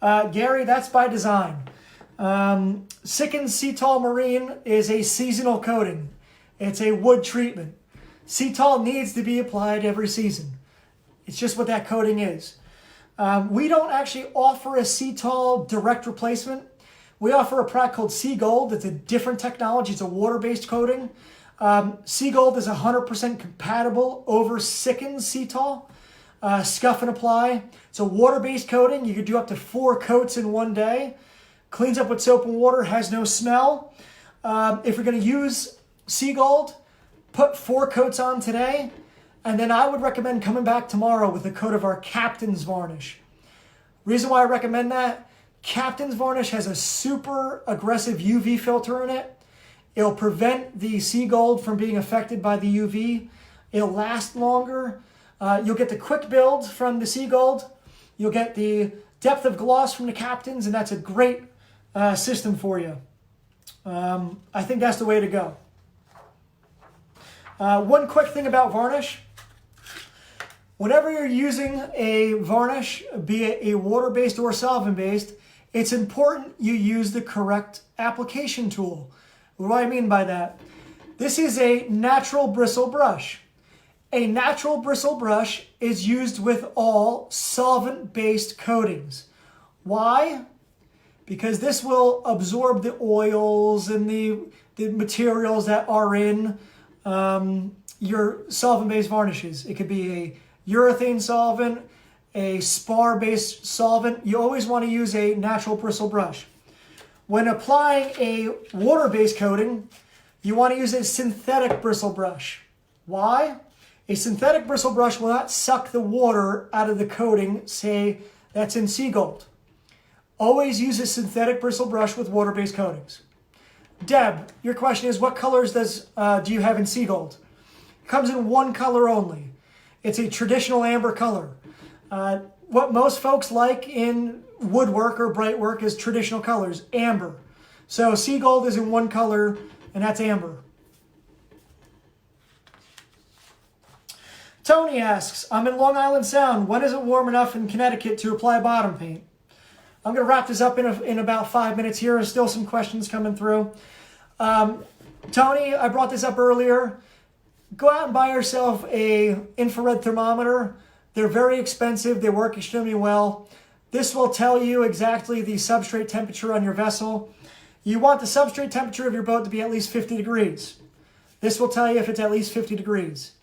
Gary, that's by design. Sickens Cetal Marine is a seasonal coating. It's a wood treatment. Cetal needs to be applied every season. It's just what that coating is. We don't actually offer a Cetal direct replacement. We offer a product called Sea Gold. It's a different technology. It's a water-based coating. Sea Gold is 100% compatible over Sickens Cetal. Scuff and apply. It's a water-based coating. You could do up to 4 coats in 1 day. Cleans up with soap and water, has no smell. If you're going to use Sea Gold, put 4 coats on today, and then I would recommend coming back tomorrow with a coat of our Captain's Varnish. Reason why I recommend that, Captain's Varnish has a super aggressive UV filter in it. It'll prevent the Sea Gold from being affected by the UV. It'll last longer. You'll get the quick build from the Sea Gold. You'll get the depth of gloss from the Captain's, and that's a great system for you. I think that's the way to go. One quick thing about varnish. Whenever you're using a varnish, be it a water-based or solvent-based, it's important you use the correct application tool. What do I mean by that? This is a natural bristle brush. A natural bristle brush is used with all solvent-based coatings. Why? Because this will absorb the oils and the materials that are in your solvent-based varnishes. It could be a urethane solvent, a spar-based solvent. You always want to use a natural bristle brush. When applying a water-based coating, you want to use a synthetic bristle brush. Why? A synthetic bristle brush will not suck the water out of the coating, say, that's in Sea Gold. Always use a synthetic bristle brush with water-based coatings. Deb, your question is, what colors do you have in Sea Gold? It comes in one color only. It's a traditional amber color. What most folks like in woodwork or brightwork is traditional colors, amber. So Sea Gold is in one color, and that's amber. Tony asks, I'm in Long Island Sound. When is it warm enough in Connecticut to apply bottom paint? I'm going to wrap this up in about 5 minutes here. There's still some questions coming through. Tony, I brought this up earlier. Go out and buy yourself a infrared thermometer. They're very expensive. They work extremely well. This will tell you exactly the substrate temperature on your vessel. You want the substrate temperature of your boat to be at least 50 degrees. This will tell you if it's at least 50 degrees.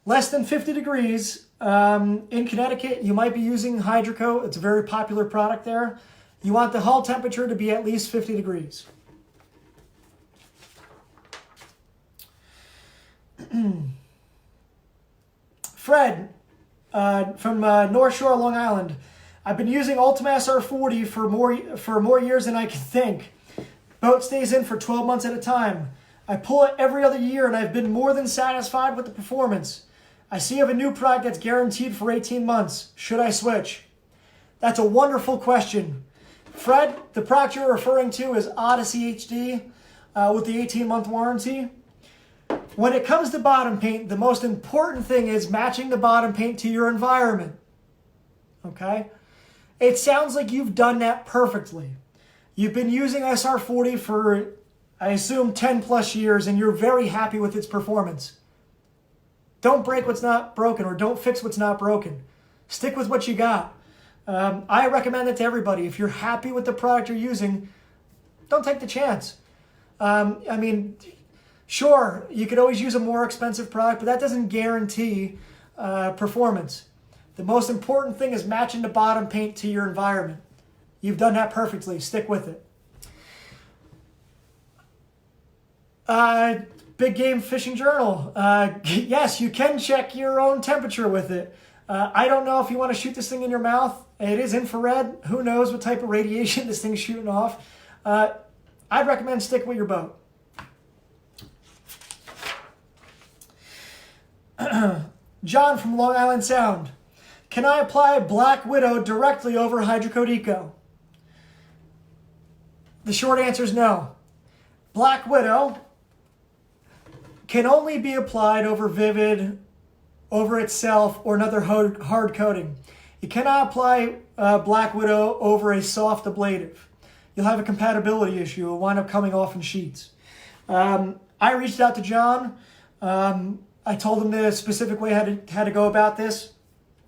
Less than 50 degrees, in Connecticut, you might be using Hydrocoat. It's a very popular product there. You want the hull temperature to be at least 50 degrees. Fred, from North Shore, Long Island. I've been using Ultima SR40 for more years than I can think. Boat stays in for 12 months at a time. I pull it every other year, and I've been more than satisfied with the performance. I see you have a new product that's guaranteed for 18 months. Should I switch? That's a wonderful question. Fred, the product you're referring to is Odyssey HD with the 18-month warranty. When it comes to bottom paint, the most important thing is matching the bottom paint to your environment. Okay? It sounds like you've done that perfectly. You've been using SR40 for, I assume, 10 plus years, and you're very happy with its performance. Don't break what's not broken, or don't fix what's not broken. Stick with what you got. I recommend it to everybody. If you're happy with the product you're using, don't take the chance. I mean, sure, you could always use a more expensive product, but that doesn't guarantee performance. The most important thing is matching the bottom paint to your environment. You've done that perfectly. Stick with it. Big Game Fishing Journal. Yes, you can check your own temperature with it. I don't know if you want to shoot this thing in your mouth. It is infrared. Who knows what type of radiation this thing's shooting off. I'd recommend stick with your boat. John from Long Island Sound. Can I apply Black Widow directly over Hydrocoat Eco? The short answer is no. Black Widow can only be applied over Vivid, over itself, or another hard coating. You cannot apply Black Widow over a soft ablative. You'll have a compatibility issue. It'll wind up coming off in sheets. I reached out to John. I told him the specific way how to go about this.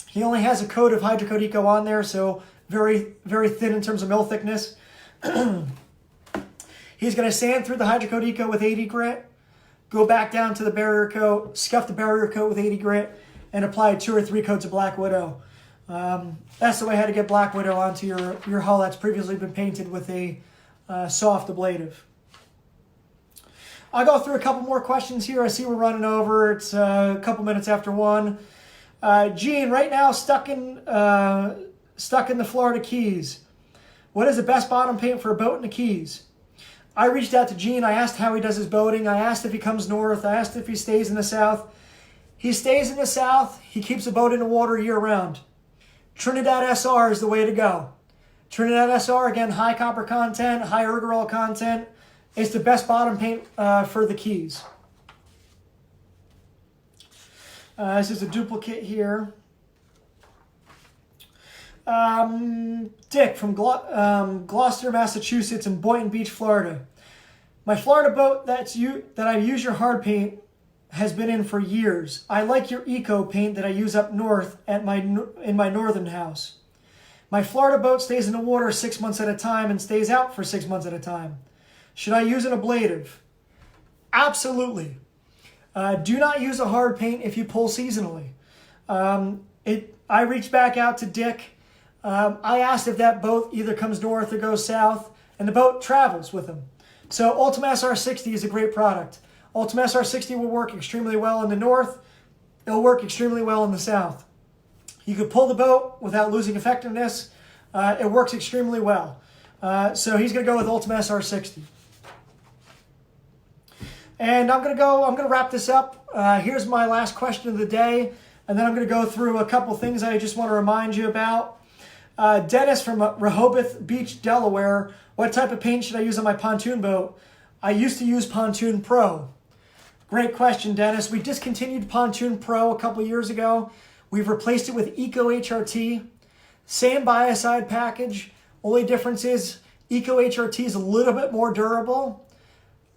He only has a coat of Hydrocoat Eco on there, so very, very thin in terms of mill thickness. He's going to sand through the Hydrocoat Eco with 80 grit, go back down to the barrier coat, scuff the barrier coat with 80 grit, and apply 2 or 3 coats of Black Widow. That's the way how to get Black Widow onto your hull that's previously been painted with a soft ablative. I'll go through a couple more questions here. I see we're running over. It's a couple minutes after 1. Gene, right now stuck in the Florida Keys. What is the best bottom paint for a boat in the Keys? I reached out to Gene. I asked how he does his boating. I asked if he comes north. I asked if he stays in the south. He stays in the south. He keeps the boat in the water year-round. Trinidad SR is the way to go. Trinidad SR, again, high copper content, high ergodrol content. It's the best bottom paint for the Keys. This is a duplicate here. Dick from Gloucester, Massachusetts, and Boynton Beach, Florida. My Florida boat that I use your hard paint has been in for years. I like your eco paint that I use up north in my northern house. My Florida boat stays in the water 6 months at a time and stays out for 6 months at a time. Should I use an ablative? Absolutely. Do not use a hard paint if you pull seasonally. I reached back out to Dick. I asked if that boat either comes north or goes south, and the boat travels with him. So Ultima SR60 is a great product. Ultima SR60 will work extremely well in the north. It'll work extremely well in the south. You could pull the boat without losing effectiveness. It works extremely well. So he's going to go with Ultima SR60. And I'm going to wrap this up. Here's my last question of the day. And then I'm going to go through a couple things I just want to remind you about. Dennis from Rehoboth Beach, Delaware. What type of paint should I use on my pontoon boat? I used to use Pontoon Pro. Great question, Dennis. We discontinued Pontoon Pro a couple years ago. We've replaced it with Eco HRT. Same biocide package. Only difference is Eco HRT is a little bit more durable,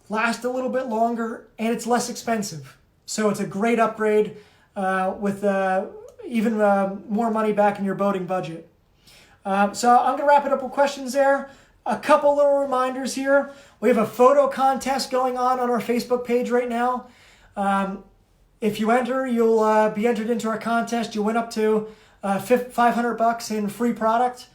lasts a little bit longer, and it's less expensive. So it's a great upgrade with even more money back in your boating budget. So I'm going to wrap it up with questions there. A couple little reminders here. We have a photo contest going on our Facebook page right now. If you enter, you'll be entered into our contest. You'll win up to $500 in free product.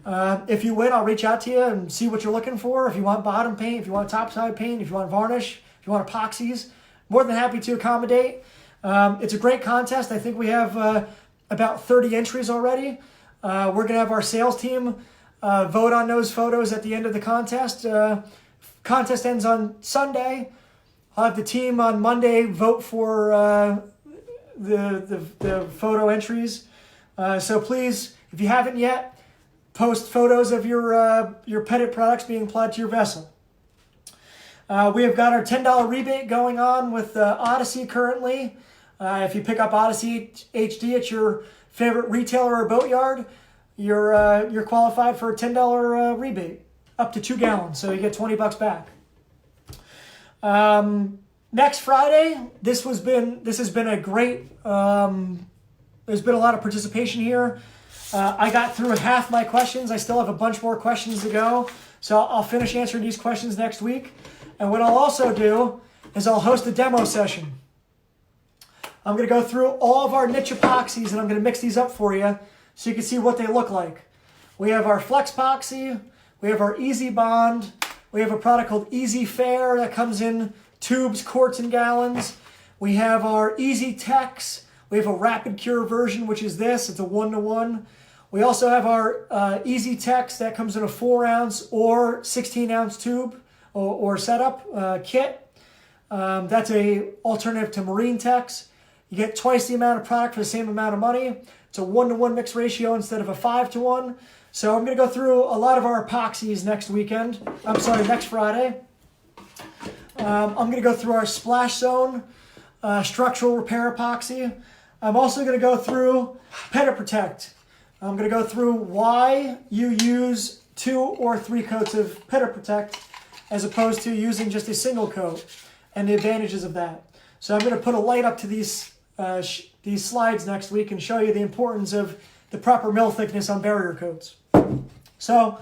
If you win, I'll reach out to you and see what you're looking for. If you want bottom paint, if you want topside paint, if you want varnish, if you want epoxies, more than happy to accommodate. It's a great contest. I think we have about 30 entries already. We're going to have our sales team vote on those photos at the end of the contest. Contest ends on Sunday. I'll have the team on Monday vote for the photo entries. So please, if you haven't yet, post photos of your Pettit products being applied to your vessel. We have got our $10 rebate going on with Odyssey currently. If you pick up Odyssey HD at your favorite retailer or boatyard, you're qualified for a $10 rebate up to 2 gallons, so you get $20 back. Next Friday, this has been a great. There's been a lot of participation here. I got through half my questions. I still have a bunch more questions to go, so I'll finish answering these questions next week. And what I'll also do is I'll host a demo session. I'm going to go through all of our niche epoxies, and I'm going to mix these up for you so you can see what they look like. We have our Flex Epoxy. We have our Easy Bond. We have a product called Easy Fair that comes in tubes, quarts, and gallons. We have our Easy Tex. We have a Rapid Cure version, which is this. It's a 1-to-1. We also have our Easy Tex that comes in a 4-ounce or 16-ounce tube or setup kit. That's a alternative to Marine Tex. You get twice the amount of product for the same amount of money. It's a 1-to-1 mix ratio instead of a 5-to-1. So I'm going to go through a lot of our epoxies next Friday. I'm going to go through our Splash Zone structural repair epoxy. I'm also going to go through Pettit Protect. I'm going to go through why you use 2 or 3 coats of Pettit Protect as opposed to using just a single coat and the advantages of that. So I'm going to put a light up to these slides next week and show you the importance of the proper mill thickness on barrier coats. So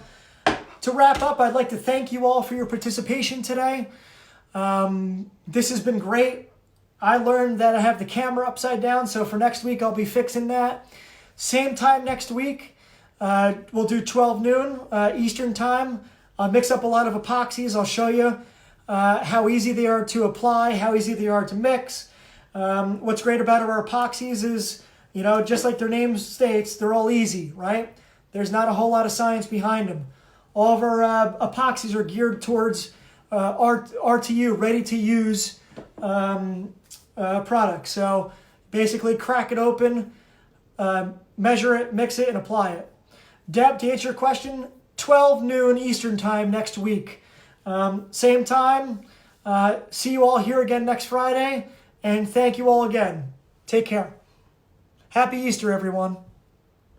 to wrap up, I'd like to thank you all for your participation today. This has been great. I learned that I have the camera upside down, so for next week I'll be fixing that. Same time next week, we'll do 12 noon Eastern time. I'll mix up a lot of epoxies. I'll show you how easy they are to apply, how easy they are to mix. What's great about our epoxies is, just like their name states, they're all easy, right? There's not a whole lot of science behind them. All of our epoxies are geared towards RTU, ready to use products. So basically crack it open, measure it, mix it, and apply it. Deb, to answer your question, 12 noon Eastern time next week. Same time. See you all here again next Friday. And thank you all again. Take care. Happy Easter, everyone.